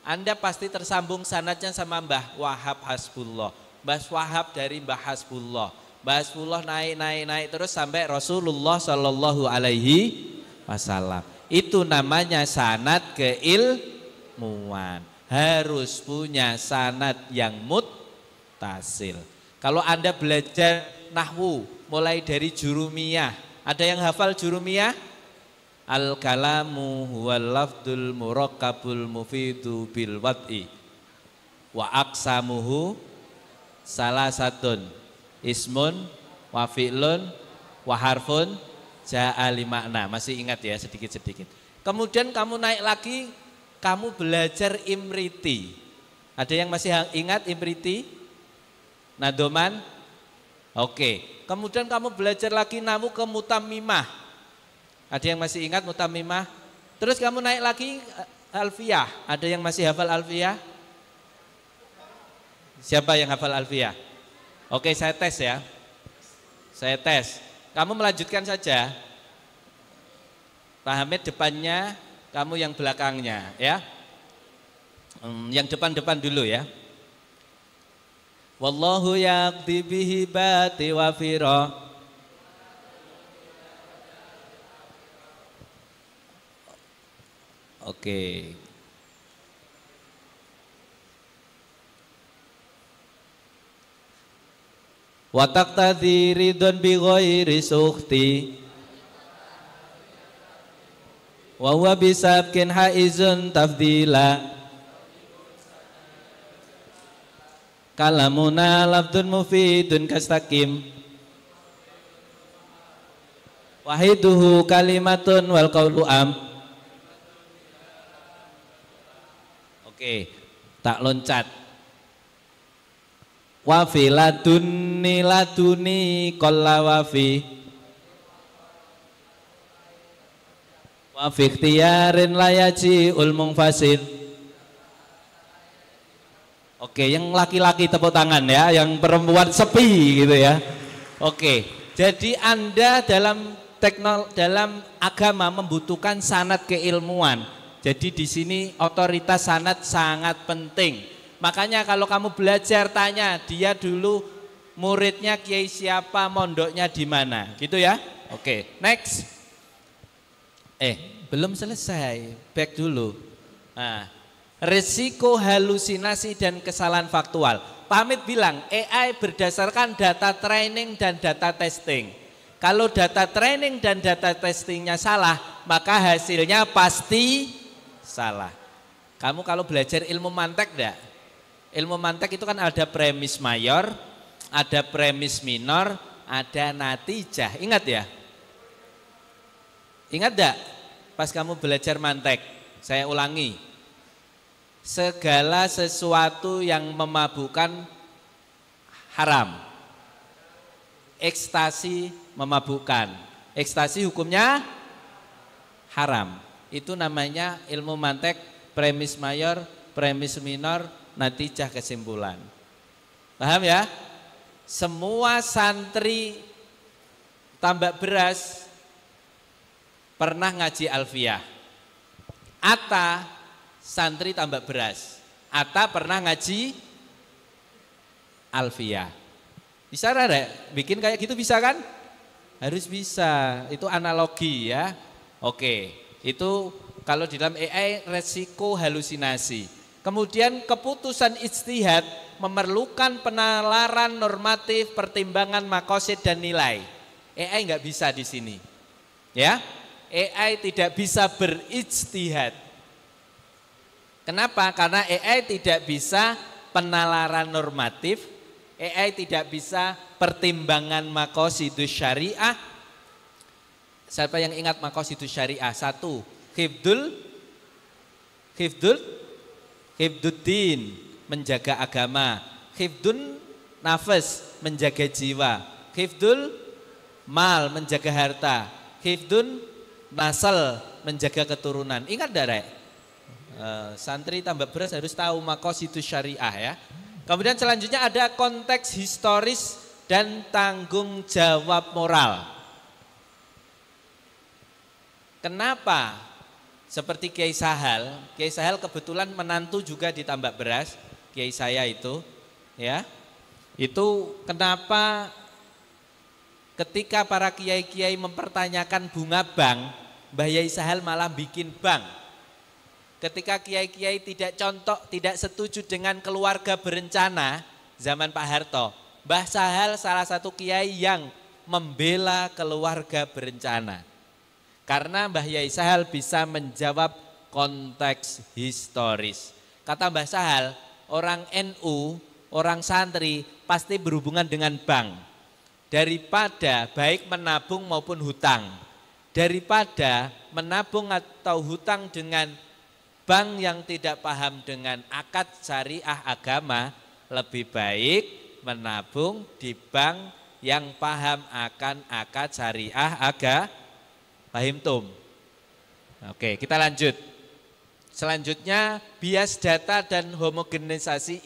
Anda pasti tersambung sanadnya sama Mbah Wahab Hasbullah. Mbah Wahab dari Mbah Hasbullah. Mbah Hasbullah naik terus sampai Rasulullah Shallallahu Alaihi Wasallam. Itu namanya sanad keilmuan. Harus punya sanad yang muttasil. Kalau Anda belajar nahwu mulai dari jurumiyah, ada yang hafal jurumiyah? Al-kalamu huwal lafdul murakkabul mufidu bil wad'i wa aqsamuhu salasatun ismun wa fi'lun wa harfun ja'a li makna. Masih ingat ya sedikit-sedikit. Kemudian kamu naik lagi, kamu belajar imriti. Ada yang masih ingat imriti? Nadoman? Oke. Kemudian kamu belajar lagi nahwu ke mutammimah. Ada yang masih ingat mutammimah? Terus kamu naik lagi alfiyah. Ada yang masih hafal alfiyah? Siapa yang hafal alfiyah? Oke, saya tes ya. Saya tes. Kamu melanjutkan saja. Pak Hamid depannya, kamu yang belakangnya ya. Yang depan-depan dulu ya. Wallahu yaqdi bihi bati wa fira. Oke. Wa taqtadi ridwan bi ghairi sukhti wa huwa bisabkin haizun tafdila kalamuna lafdun mufidun kastaqim wahiduhu kalimatun wal qawlu am. Oke, tak loncat. Wafi laduni laduni kolla wafi wafi ikhtiyarin layaji ulmung fasid. Oke, yang laki-laki tepuk tangan ya, yang perempuan sepi gitu ya. Oke, jadi Anda dalam agama membutuhkan sanad keilmuan. Jadi di sini otoritas sanad sangat penting. Makanya kalau kamu belajar tanya dia dulu muridnya kiai siapa, mondoknya di mana, gitu ya. Oke, next. Belum selesai, back dulu. Nah, risiko halusinasi dan kesalahan faktual. Pak Hamid bilang AI berdasarkan data training dan data testing. Kalau data training dan data testingnya salah, maka hasilnya pasti salah. Kamu kalau belajar ilmu mantek enggak? Ilmu mantek itu kan ada premis mayor, ada premis minor, ada natijah. Ingat ya? Ingat enggak? Pas kamu belajar mantek, saya ulangi. Segala sesuatu yang memabukkan haram. Ekstasi memabukkan. Ekstasi hukumnya haram. Itu namanya ilmu mantek, premis mayor, premis minor, natijah kesimpulan. Paham ya? Semua santri tambak beras pernah ngaji alfiyah. Atta santri tambak beras. Atta pernah ngaji alfiyah. Bisa enggak? Bikin kayak gitu bisa kan? Harus bisa. Itu analogi ya. Oke. Itu kalau di dalam AI resiko halusinasi. Kemudian keputusan ijtihad memerlukan penalaran normatif, pertimbangan makosid dan nilai. AI nggak bisa di sini. Ya. AI tidak bisa berijtihad. Kenapa? Karena AI tidak bisa penalaran normatif, AI tidak bisa pertimbangan makosidus syariah. Siapa yang ingat makosidus syariah? 1. Hifduddin, menjaga agama. Hifdun nafas, menjaga jiwa. Hifdul mal, menjaga harta. Hifdun nasal, menjaga keturunan. Ingat enggak, Rek? Santri tambak beras harus tahu makosidus syariah ya. Kemudian selanjutnya ada konteks historis dan tanggung jawab moral. Kenapa? Seperti Kiai Sahal kebetulan menantu juga di tambak beras, Kiai saya itu, ya. Itu kenapa ketika para kiai-kiai mempertanyakan bunga bank, Mbah Yai Sahal malah bikin bank. Ketika kiai-kiai tidak setuju dengan keluarga berencana zaman Pak Harto, Mbah Sahal salah satu kiai yang membela keluarga berencana. Karena Mbah Yai Sahal bisa menjawab konteks historis. Kata Mbah Sahal, orang NU, orang santri pasti berhubungan dengan bank. Daripada baik menabung maupun hutang. Daripada menabung atau hutang dengan bank yang tidak paham dengan akad syariah agama, lebih baik menabung di bank yang paham akan akad syariah agama. Paham tum? Oke, kita lanjut. Selanjutnya bias data dan homogenisasi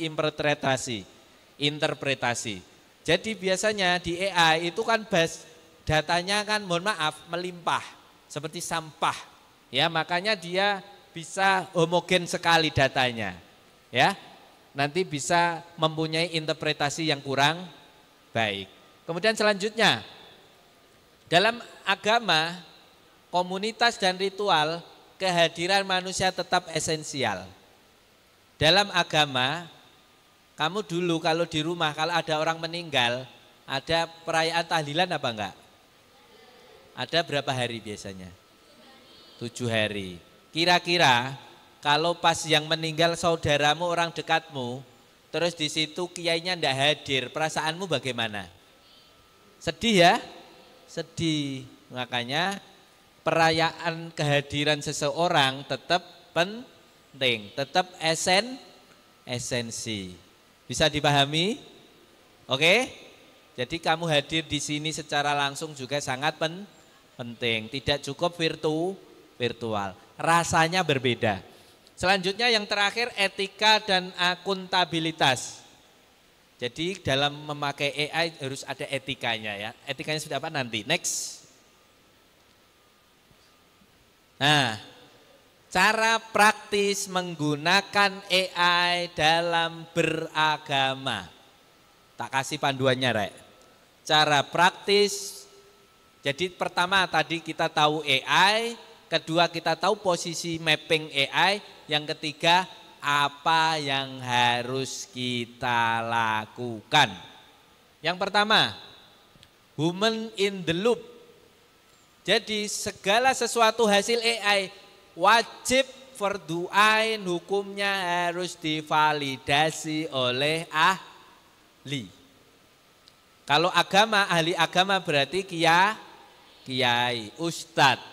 interpretasi. Jadi biasanya di AI itu kan datanya kan mohon maaf melimpah seperti sampah. Ya, makanya dia bisa homogen sekali datanya. Ya. Nanti bisa mempunyai interpretasi yang kurang baik. Kemudian selanjutnya dalam agama, komunitas dan ritual, kehadiran manusia tetap esensial. Dalam agama, kamu dulu kalau di rumah, kalau ada orang meninggal, ada perayaan tahlilan apa enggak? Ada berapa hari biasanya? 7 hari. Kira-kira kalau pas yang meninggal saudaramu, orang dekatmu, terus di situ kiainya enggak hadir, perasaanmu bagaimana? Sedih ya? Sedih. Makanya perayaan kehadiran seseorang tetap penting, tetap esensi. Bisa dipahami? Oke? Jadi kamu hadir di sini secara langsung juga sangat penting. Tidak cukup virtual. Rasanya berbeda. Selanjutnya yang terakhir etika dan akuntabilitas. Jadi dalam memakai AI harus ada etikanya ya. Etikanya sudah apa nanti? Next. Nah, cara praktis menggunakan AI dalam beragama. Tak kasih panduannya, Rek. Cara praktis. Jadi pertama tadi kita tahu AI, kedua kita tahu posisi mapping AI, yang ketiga apa yang harus kita lakukan. Yang pertama, human in the loop. Jadi segala sesuatu hasil AI wajib fardu ain, hukumnya harus divalidasi oleh ahli. Kalau agama, ahli agama berarti kiai, ustadz,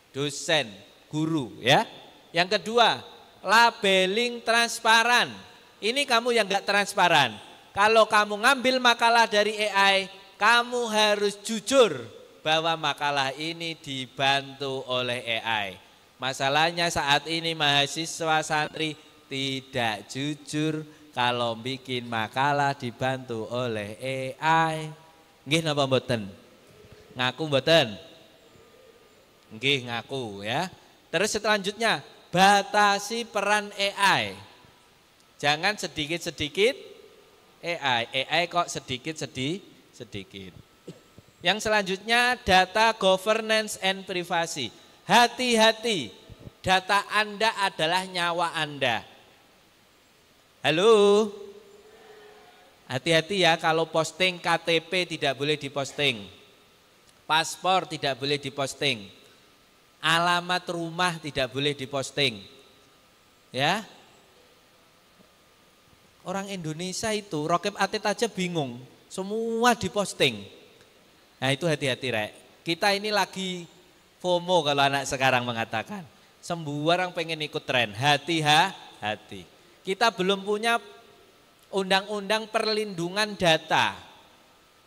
dosen, guru ya. Yang kedua, labeling transparan. Ini kamu yang enggak transparan. Kalau kamu ngambil makalah dari AI, kamu harus jujur bahwa makalah ini dibantu oleh AI. Masalahnya saat ini mahasiswa santri tidak jujur kalau bikin makalah dibantu oleh AI. Nggih napa mboten? Ngaku mboten? Nggih ngaku ya. Terus selanjutnya, batasi peran AI. Jangan sedikit-sedikit AI kok sedikit-sedikit. Yang selanjutnya data governance and privacy. Hati-hati, data Anda adalah nyawa Anda. Halo? Hati-hati ya, kalau posting KTP tidak boleh diposting. Paspor tidak boleh diposting. Alamat rumah tidak boleh diposting. Ya. Orang Indonesia itu, Rokib Atid aja bingung, semua diposting. Nah itu hati-hati, Rek. Kita ini lagi FOMO kalau anak sekarang mengatakan. Semua orang pengen ikut tren, hati-hati. Kita belum punya undang-undang perlindungan data.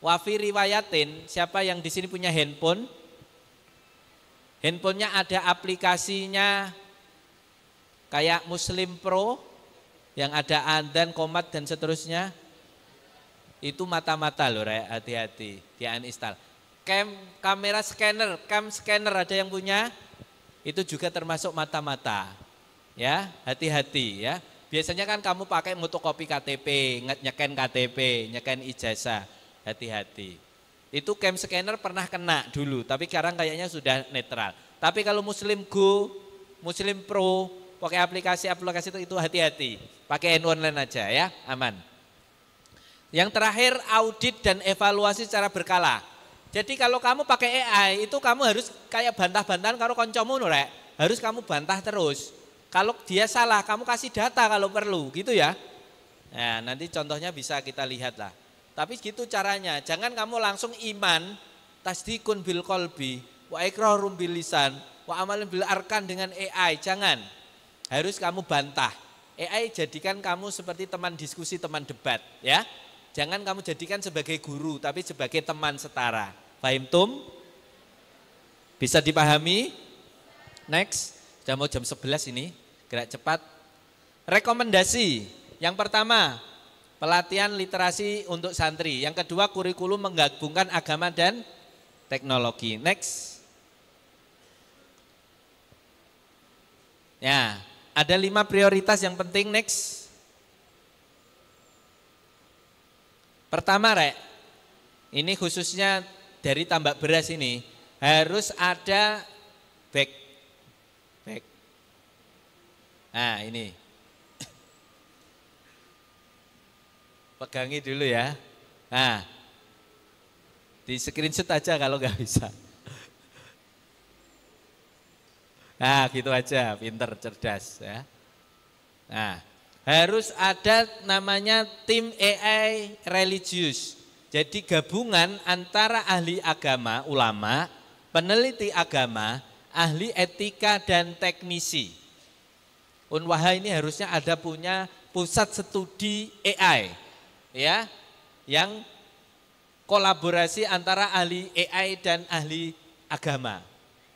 Wafi riwayatin, siapa yang di sini punya handphone? Handphonenya ada aplikasinya kayak Muslim Pro yang ada adzan, qomat dan seterusnya. Itu mata-mata loh, Rek, hati-hati, dia uninstall. Kamera scanner, cam scanner ada yang punya? Itu juga termasuk mata-mata. Ya, hati-hati ya. Biasanya kan kamu pakai fotokopi KTP, nyeken KTP, nyeken ijazah, hati-hati. Itu cam scanner pernah kena dulu, tapi sekarang kayaknya sudah netral. Tapi kalau Muslim Go, Muslim Pro, pakai aplikasi itu hati-hati. Pakai online aja ya, aman. Yang terakhir audit dan evaluasi secara berkala. Jadi kalau kamu pakai AI itu kamu harus kayak bantah-bantahan karo koncomu Rek. Harus kamu bantah terus. Kalau dia salah, kamu kasih data kalau perlu, gitu ya. Nah, nanti contohnya bisa kita lihat lah. Tapi gitu caranya, jangan kamu langsung iman, tasdikun bil qalbi, wa iqrarum bil lisan, wa amalun bil arkan dengan AI, jangan. Harus kamu bantah. AI jadikan kamu seperti teman diskusi, teman debat, ya. Jangan kamu jadikan sebagai guru, tapi sebagai teman setara. Fahim tum? Bisa dipahami? Next, sudah mau jam 11 ini. Gerak cepat. Rekomendasi. Yang pertama, pelatihan literasi untuk santri. Yang kedua, kurikulum menggabungkan agama dan teknologi. Next. Ya, ada 5 prioritas yang penting. Next. Pertama, Rek. Ini khususnya dari tambak beras ini. Harus ada back. Nah ini, pegangi dulu ya. Nah, di screenshot aja kalau nggak bisa. Nah gitu aja, pinter, cerdas ya. Nah, harus ada namanya tim AI religius. Jadi gabungan antara ahli agama, ulama, peneliti agama, ahli etika dan teknisi. Unwaha ini harusnya ada punya pusat studi AI ya, yang kolaborasi antara ahli AI dan ahli agama.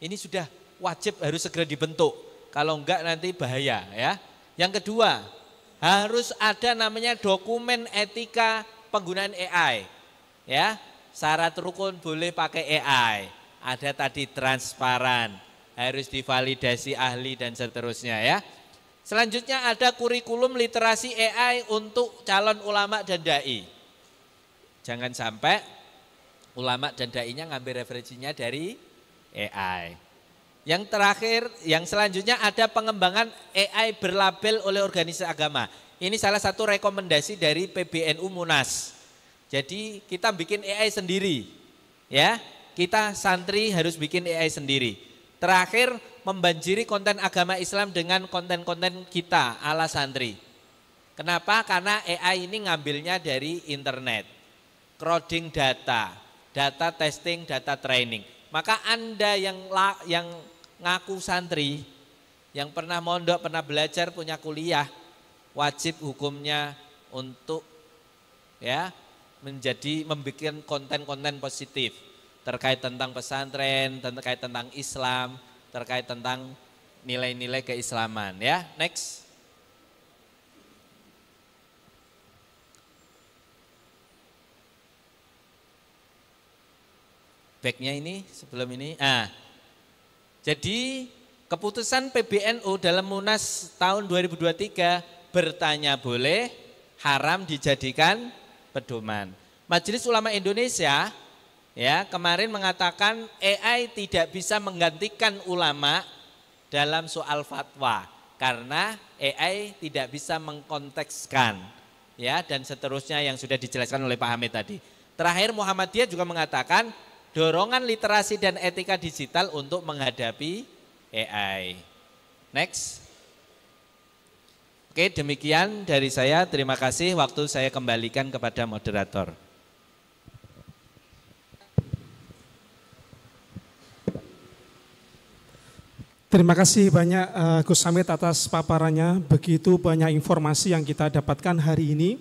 Ini sudah wajib harus segera dibentuk, kalau enggak nanti bahaya ya. Yang kedua, harus ada namanya dokumen etika penggunaan AI ya. Syarat rukun boleh pakai AI, ada tadi transparan, harus divalidasi ahli dan seterusnya ya. Selanjutnya ada kurikulum literasi AI untuk calon ulama dan dai. Jangan sampai ulama dan dai-nya ngambil referensinya dari AI. Yang terakhir, yang selanjutnya ada pengembangan AI berlabel oleh organisasi agama. Ini salah satu rekomendasi dari PBNU Munas. Jadi kita bikin AI sendiri, ya. Kita santri harus bikin AI sendiri. Terakhir, membanjiri konten agama Islam dengan konten-konten kita ala santri. Kenapa? Karena AI ini ngambilnya dari internet. Crowding data, data testing, data training. Maka Anda yang ngaku santri, yang pernah mondok, pernah belajar, punya kuliah, wajib hukumnya untuk ya membuat konten-konten positif terkait tentang pesantren, terkait tentang Islam, terkait tentang nilai-nilai keislaman. Ya, next. Backnya ini sebelum ini. Jadi keputusan PBNU dalam Munas tahun 2023 bertanya boleh, haram dijadikan pedoman. Majelis Ulama Indonesia ya kemarin mengatakan AI tidak bisa menggantikan ulama dalam soal fatwa karena AI tidak bisa mengkontekskan ya dan seterusnya yang sudah dijelaskan oleh Pak Hamid tadi. Terakhir Muhammadiyah juga mengatakan dorongan literasi dan etika digital untuk menghadapi AI. Next. Oke, demikian dari saya. Terima kasih. Waktu saya kembalikan kepada moderator. Terima kasih banyak Gus Hamid atas paparannya. Begitu banyak informasi yang kita dapatkan hari ini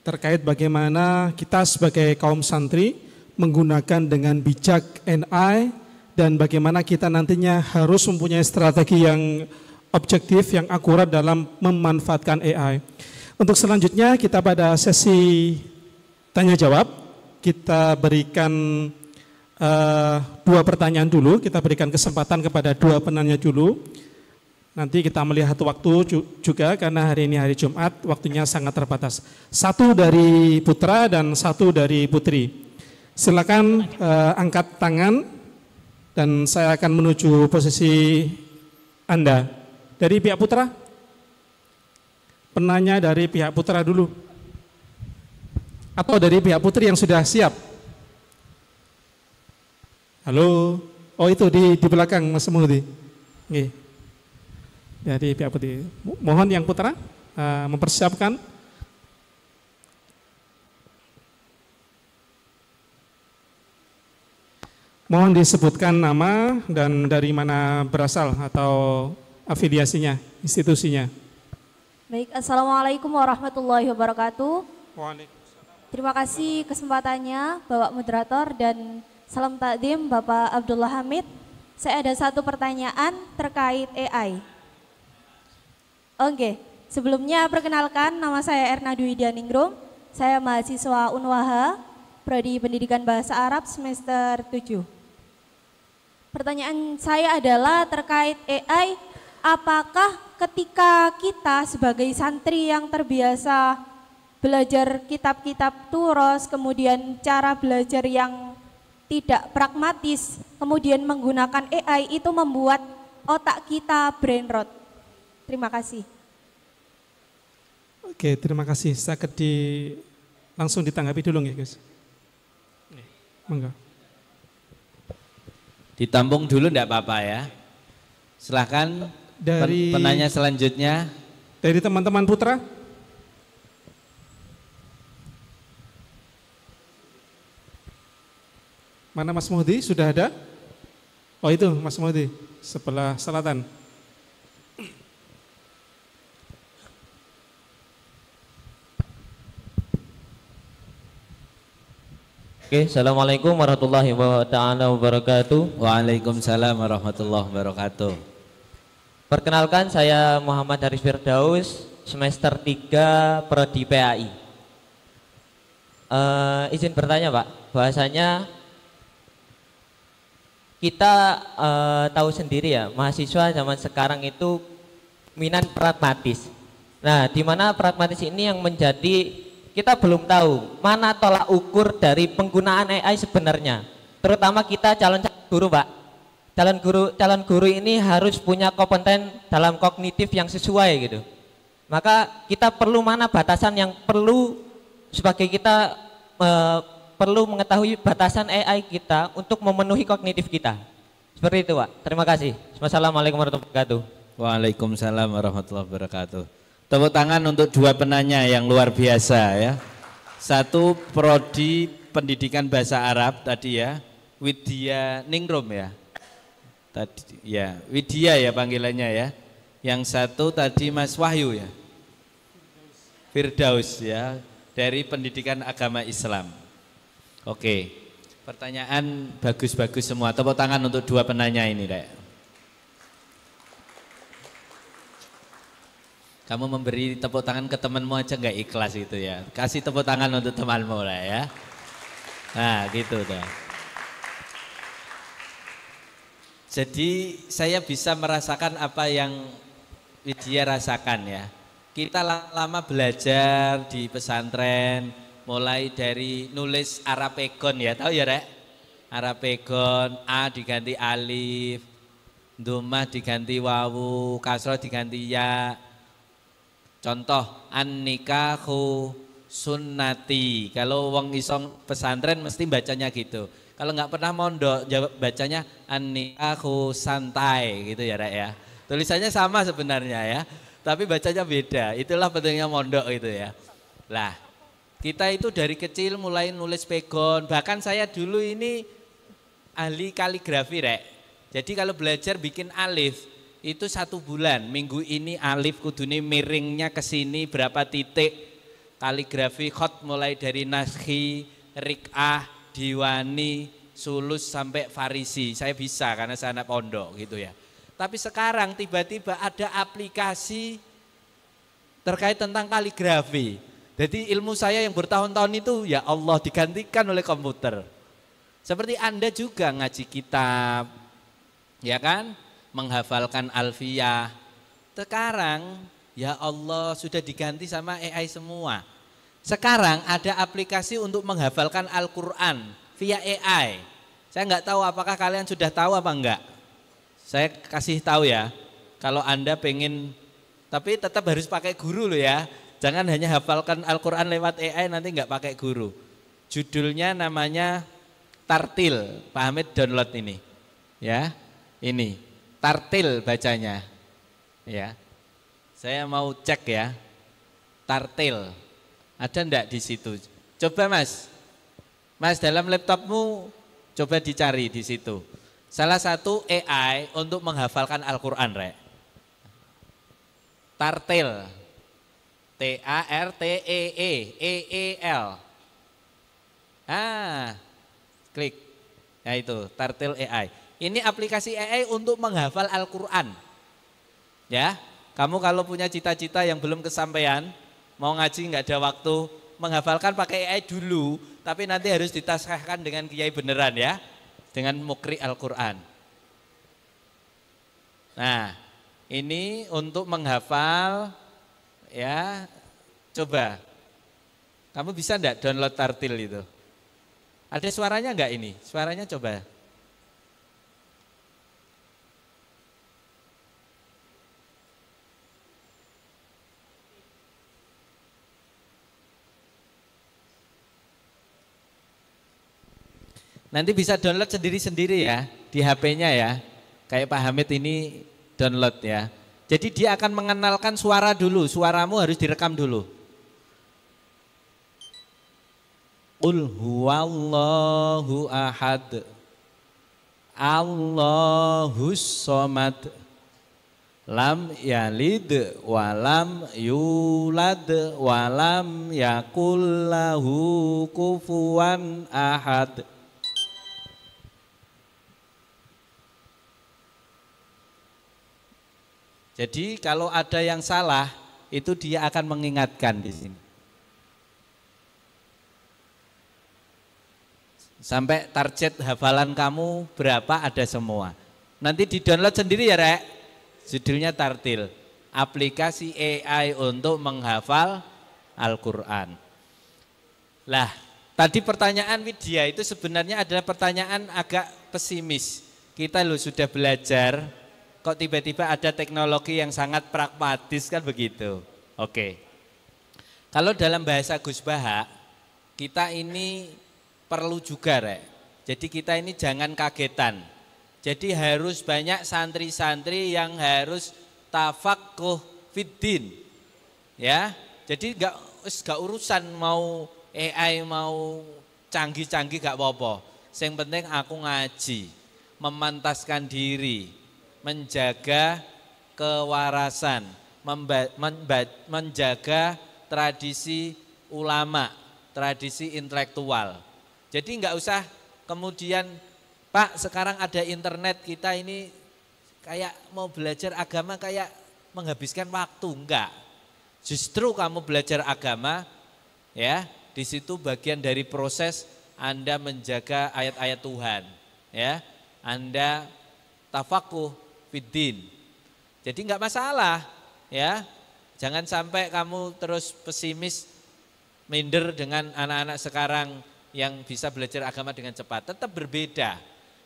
terkait bagaimana kita sebagai kaum santri menggunakan dengan bijak AI dan bagaimana kita nantinya harus mempunyai strategi yang objektif, yang akurat dalam memanfaatkan AI. Untuk selanjutnya kita pada sesi tanya jawab, kita berikan 2 pertanyaan dulu, kita berikan kesempatan kepada 2 penanya dulu. Nanti kita melihat waktu juga karena hari ini hari Jumat, waktunya sangat terbatas. 1 dari putra dan 1 dari putri. Silakan angkat tangan dan saya akan menuju posisi Anda. Dari pihak putra? Penanya dari pihak putra dulu. Atau dari pihak putri yang sudah siap? Halo? Oh itu di belakang Mas Muhdi. Oke. Dari pihak putri. Mohon yang putra mempersiapkan. Mohon disebutkan nama dan dari mana berasal atau afiliasinya, institusinya. Baik, Assalamualaikum warahmatullahi wabarakatuh. Waalaikumsalam. Terima kasih kesempatannya Bapak Moderator dan salam takdim Bapak Abdullah Hamid. Saya ada 1 pertanyaan terkait AI. Oke, sebelumnya perkenalkan nama saya Erna Dwi Dianingrum. Saya mahasiswa Unwaha, Prodi Pendidikan Bahasa Arab semester 7. Pertanyaan saya adalah terkait AI, apakah ketika kita sebagai santri yang terbiasa belajar kitab-kitab turos, kemudian cara belajar yang tidak pragmatis, kemudian menggunakan AI itu membuat otak kita brain rot? Terima kasih. Oke, terima kasih. Saya langsung ditanggapi dulu ya guys. Monggo. Ditampung dulu enggak apa-apa ya. Silahkan dari penanya selanjutnya. Dari teman-teman putra. Mana Mas Muhdi? Sudah ada? Oh itu Mas Muhdi, sebelah selatan. Oke, Assalamualaikum warahmatullahi wabarakatuh. Waalaikumsalam warahmatullahi wabarakatuh. Perkenalkan, saya Muhammad Haris Firdaus, semester 3 Prodi PAI. Izin bertanya Pak, bahwasanya kita tahu sendiri ya, mahasiswa zaman sekarang itu minat pragmatis. Nah, di mana pragmatis ini yang menjadi kita belum tahu mana tolak ukur dari penggunaan AI sebenarnya. Terutama kita calon guru, Pak. Calon guru ini harus punya kompeten dalam kognitif yang sesuai gitu. Maka kita perlu mana batasan yang perlu sebagai kita perlu mengetahui batasan AI kita untuk memenuhi kognitif kita. Seperti itu, Pak. Terima kasih. Wassalamualaikum warahmatullahi wabarakatuh. Waalaikumsalam warahmatullahi wabarakatuh. Tepuk tangan untuk dua penanya yang luar biasa ya. Satu prodi pendidikan bahasa Arab tadi ya, Widya Ningrum ya. Tadi ya, Widya ya panggilannya ya. Yang satu tadi Mas Wahyu ya. Firdaus ya, dari pendidikan agama Islam. Oke. Pertanyaan bagus-bagus semua. Tepuk tangan untuk dua penanya ini, Dek. Kamu memberi tepuk tangan ke temanmu aja nggak ikhlas gitu ya. Kasih tepuk tangan untuk temanmu lah ya. Nah gitu dah. Jadi saya bisa merasakan apa yang Widya rasakan ya. Kita lama belajar di pesantren, mulai dari nulis Arapegon ya, tahu ya Rek? Arapegon, A diganti alif, Domah diganti wawu, kasroh diganti ya. Contoh, an-nikahu sunnati. Kalau wong isong pesantren mesti bacanya gitu. Kalau nggak pernah mondok, bacanya an-nikahu santai gitu ya Rek ya. Tulisannya sama sebenarnya ya, tapi bacanya beda. Itulah pentingnya mondok itu ya. Lah, kita itu dari kecil mulai nulis pegon. Bahkan saya dulu ini ahli kaligrafi Rek. Jadi kalau belajar bikin alif, itu 1 bulan, minggu ini alif kudune miringnya ke sini berapa titik, kaligrafi khot mulai dari naskhi, rik'ah, diwani, sulus sampai farisi. Saya bisa karena saya anak pondok gitu ya. Tapi sekarang tiba-tiba ada aplikasi terkait tentang kaligrafi. Jadi ilmu saya yang bertahun-tahun itu ya Allah digantikan oleh komputer. Seperti Anda juga ngaji kitab, ya kan? Menghafalkan alfiyah. Sekarang ya Allah sudah diganti sama AI semua. Sekarang ada aplikasi untuk menghafalkan Al-Quran via AI. Saya nggak tahu apakah kalian sudah tahu apa enggak. Saya kasih tahu ya. Kalau Anda pengen, tapi tetap harus pakai guru loh ya. Jangan hanya hafalkan Al-Quran lewat AI nanti nggak pakai guru. Judulnya namanya Tartil. Pak Hamid download ini. Ya, ini. Tartil bacanya, ya. Saya mau cek ya, Tartil, ada enggak di situ? Coba Mas dalam laptopmu coba dicari di situ. Salah satu AI untuk menghafalkan Al-Quran, Rek. Tartil, T-A-R-T-E-E-E-E-L. Klik, ya itu Tartil AI. Ini aplikasi AI untuk menghafal Al-Quran. Ya, kamu kalau punya cita-cita yang belum kesampaian, mau ngaji nggak ada waktu, menghafalkan pakai AI dulu, tapi nanti harus ditasahkan dengan kiai beneran ya, dengan mukri Al-Quran. Nah, ini untuk menghafal, ya, coba. Kamu bisa enggak download Tartil itu? Ada suaranya enggak ini? Suaranya coba. Nanti bisa download sendiri-sendiri ya, di HP-nya ya. Kayak Pak Hamid ini download ya. Jadi dia akan mengenalkan suara dulu, suaramu harus direkam dulu. Qul huwallahu ahad, Allahus somad, lam yalid walam yulad walam yakullahu kufuwan ahad. Jadi kalau ada yang salah, itu dia akan mengingatkan di sini. Sampai target hafalan kamu berapa ada semua. Nanti di-download sendiri ya Rek. Judulnya Tartil, aplikasi AI untuk menghafal Al-Quran. Lah, tadi pertanyaan Widya itu sebenarnya adalah pertanyaan agak pesimis. Kita loh sudah belajar, kok tiba-tiba ada teknologi yang sangat pragmatis kan begitu. Oke. Kalau dalam bahasa Gus Baha, kita ini perlu juga Rek. Jadi kita ini jangan kagetan. Jadi harus banyak santri-santri yang harus tafaqquh fiddin. Ya. Jadi enggak urusan mau AI mau canggih-canggih gak apa-apa. Yang penting aku ngaji, memantaskan diri, menjaga kewarasan, menjaga tradisi ulama, tradisi intelektual. Jadi enggak usah kemudian Pak sekarang ada internet kita ini kayak mau belajar agama kayak menghabiskan waktu, enggak. Justru kamu belajar agama ya, di situ bagian dari proses Anda menjaga ayat-ayat Tuhan ya. Anda tafaqquh fiddin. Jadi enggak masalah ya. Jangan sampai kamu terus pesimis minder dengan anak-anak sekarang yang bisa belajar agama dengan cepat. Tetap berbeda.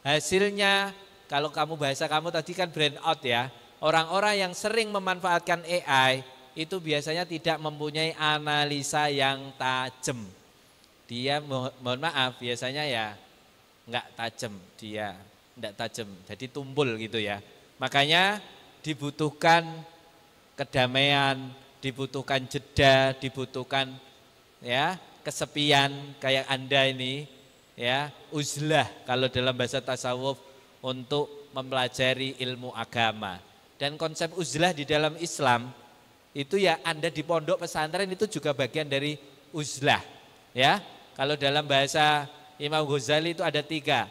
Hasilnya kalau kamu bahasa kamu tadi kan brand out ya. Orang-orang yang sering memanfaatkan AI itu biasanya tidak mempunyai analisa yang tajam. Dia mohon maaf biasanya ya enggak tajam, dia enggak tajam. Jadi tumpul gitu ya. Makanya dibutuhkan kedamaian, dibutuhkan jeda, dibutuhkan ya kesepian kayak Anda ini ya, uzlah kalau dalam bahasa tasawuf untuk mempelajari ilmu agama. Dan konsep uzlah di dalam Islam itu ya Anda di pondok pesantren itu juga bagian dari uzlah ya. Kalau dalam bahasa Imam Ghazali itu ada 3.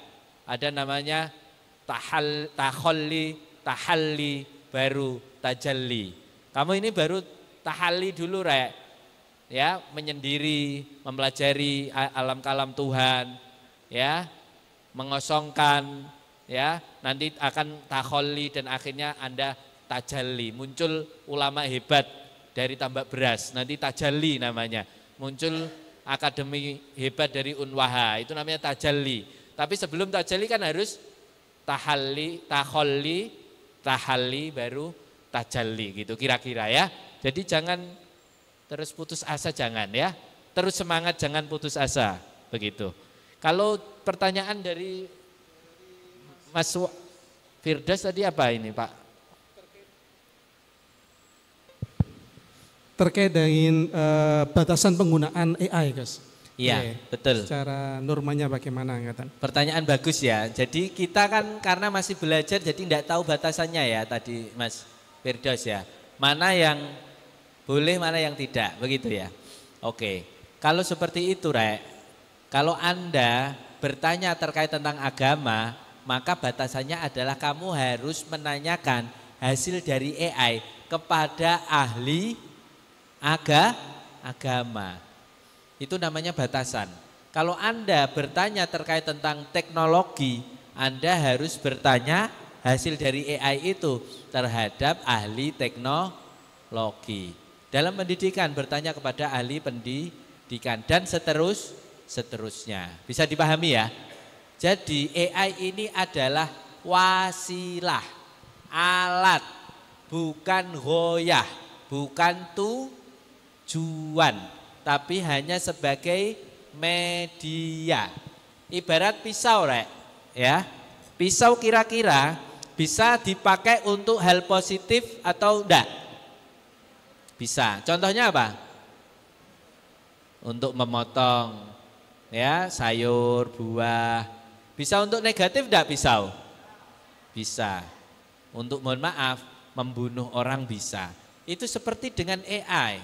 Ada namanya tahalli, baru tajalli. Kamu ini baru tahalli dulu Rek. Ya, menyendiri, mempelajari alam kalam Tuhan, ya, mengosongkan, ya, nanti akan tahalli dan akhirnya Anda tajalli. Muncul ulama hebat dari tambak beras, nanti tajalli namanya. Muncul akademi hebat dari Unwaha, itu namanya tajalli. Tapi sebelum tajalli kan harus tahalli, baru tajalli gitu kira-kira ya. Jadi jangan terus putus asa, jangan ya. Terus semangat, jangan putus asa, begitu. Kalau pertanyaan dari Mas Firdaus tadi apa ini Pak? Terkait dengan batasan penggunaan AI, guys. Iya, betul. Secara normanya bagaimana angkatan? Pertanyaan bagus ya. Jadi kita kan karena masih belajar jadi tidak tahu batasannya ya tadi Mas Firdaus ya. Mana yang boleh, mana yang tidak, begitu ya. Oke. Kalau seperti itu, Rek. Kalau Anda bertanya terkait tentang agama, maka batasannya adalah kamu harus menanyakan hasil dari AI kepada ahli agama. Itu namanya batasan. Kalau Anda bertanya terkait tentang teknologi, Anda harus bertanya hasil dari AI itu terhadap ahli teknologi. Dalam pendidikan bertanya kepada ahli pendidikan dan seterusnya. Bisa dipahami ya? Jadi AI ini adalah wasilah, alat, bukan ghoyah, bukan tujuan, tapi hanya sebagai media. Ibarat pisau, Rek, ya. Pisau kira-kira bisa dipakai untuk hal positif atau enggak? Bisa. Contohnya apa? Untuk memotong ya sayur, buah. Bisa untuk negatif enggak pisau? Bisa. Untuk mohon maaf, membunuh orang bisa. Itu seperti dengan AI.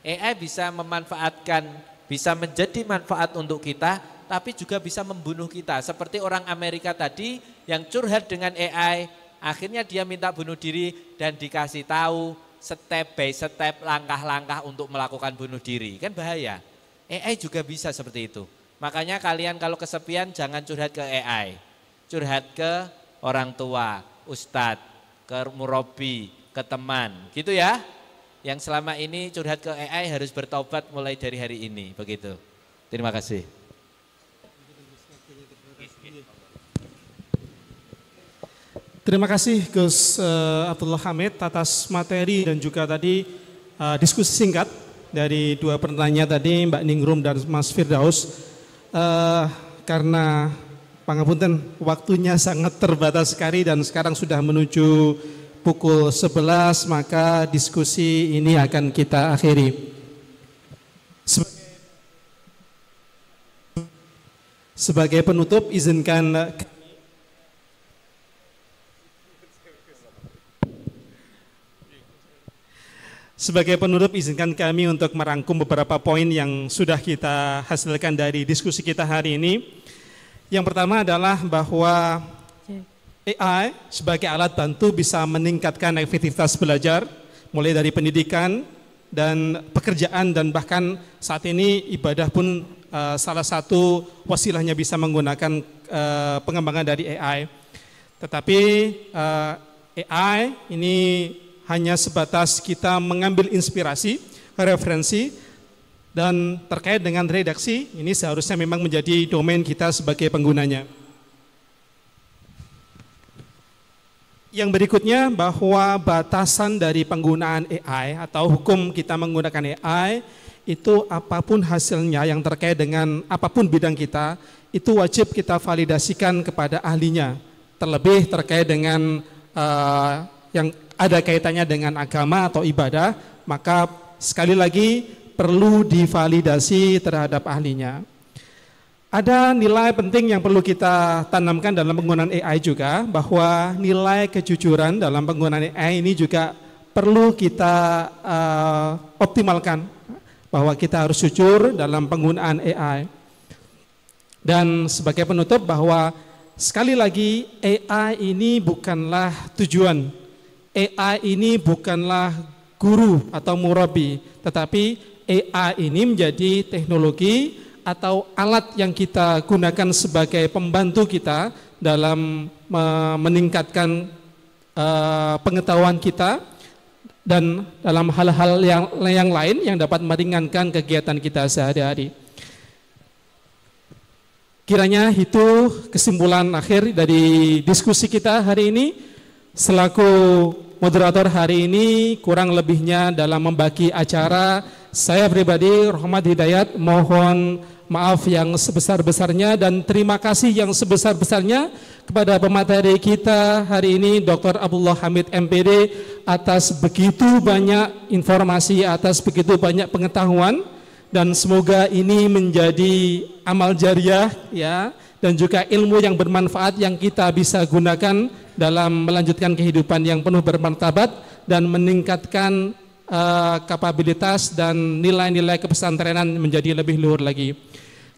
AI bisa memanfaatkan, bisa menjadi manfaat untuk kita, tapi juga bisa membunuh kita. Seperti orang Amerika tadi yang curhat dengan AI, akhirnya dia minta bunuh diri dan dikasih tahu step by step, langkah-langkah untuk melakukan bunuh diri. Kan bahaya. AI juga bisa seperti itu. Makanya kalian kalau kesepian jangan curhat ke AI. Curhat ke orang tua, ustadz, ke murabi, ke teman. Gitu ya. Yang selama ini curhat ke AI harus bertobat mulai dari hari ini. Begitu. Terima kasih. Terima kasih Gus Abdullah Hamid atas materi dan juga tadi diskusi singkat dari dua penanya tadi, Mbak Ningrum dan Mas Firdaus. Karena pangapunten waktunya sangat terbatas sekali dan sekarang sudah menuju pukul 11, maka diskusi ini akan kita akhiri. Sebagai penutup, izinkan kami untuk merangkum beberapa poin yang sudah kita hasilkan dari diskusi kita hari ini. Yang pertama adalah bahwa AI sebagai alat bantu bisa meningkatkan efektivitas belajar, mulai dari pendidikan dan pekerjaan, dan bahkan saat ini ibadah pun salah satu wasilahnya bisa menggunakan pengembangan dari AI. Tetapi AI ini hanya sebatas kita mengambil inspirasi, referensi, dan terkait dengan redaksi, ini seharusnya memang menjadi domain kita sebagai penggunanya. Yang berikutnya, bahwa batasan dari penggunaan AI atau hukum kita menggunakan AI, itu apapun hasilnya yang terkait dengan apapun bidang kita, itu wajib kita validasikan kepada ahlinya. Terlebih terkait dengan yang ada kaitannya dengan agama atau ibadah, maka sekali lagi perlu divalidasi terhadap ahlinya. Ada nilai penting yang perlu kita tanamkan dalam penggunaan AI juga, bahwa nilai kejujuran dalam penggunaan AI ini juga perlu kita optimalkan, bahwa kita harus jujur dalam penggunaan AI. Dan sebagai penutup, bahwa sekali lagi AI ini bukanlah tujuan. AI ini bukanlah guru atau murabi, tetapi AI ini menjadi teknologi atau alat yang kita gunakan sebagai pembantu kita dalam meningkatkan pengetahuan kita dan dalam hal-hal yang lain yang dapat meringankan kegiatan kita sehari-hari. Kiranya itu kesimpulan akhir dari diskusi kita hari ini. Selaku moderator hari ini, kurang lebihnya dalam membagi acara, saya pribadi Rahmat Hidayat mohon maaf yang sebesar-besarnya dan terima kasih yang sebesar-besarnya kepada pemateri kita hari ini, Dr. Abdullah Hamid MPD, atas begitu banyak informasi, atas begitu banyak pengetahuan, dan semoga ini menjadi amal jariah ya, dan juga ilmu yang bermanfaat yang kita bisa gunakan dalam melanjutkan kehidupan yang penuh bermartabat dan meningkatkan kapabilitas dan nilai-nilai kepesantrenan menjadi lebih luhur lagi.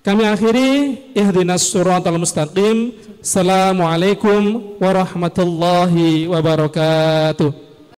Kami akhiri, ihdinas siratal mustaqim. Assalamualaikum warahmatullahi wabarakatuh.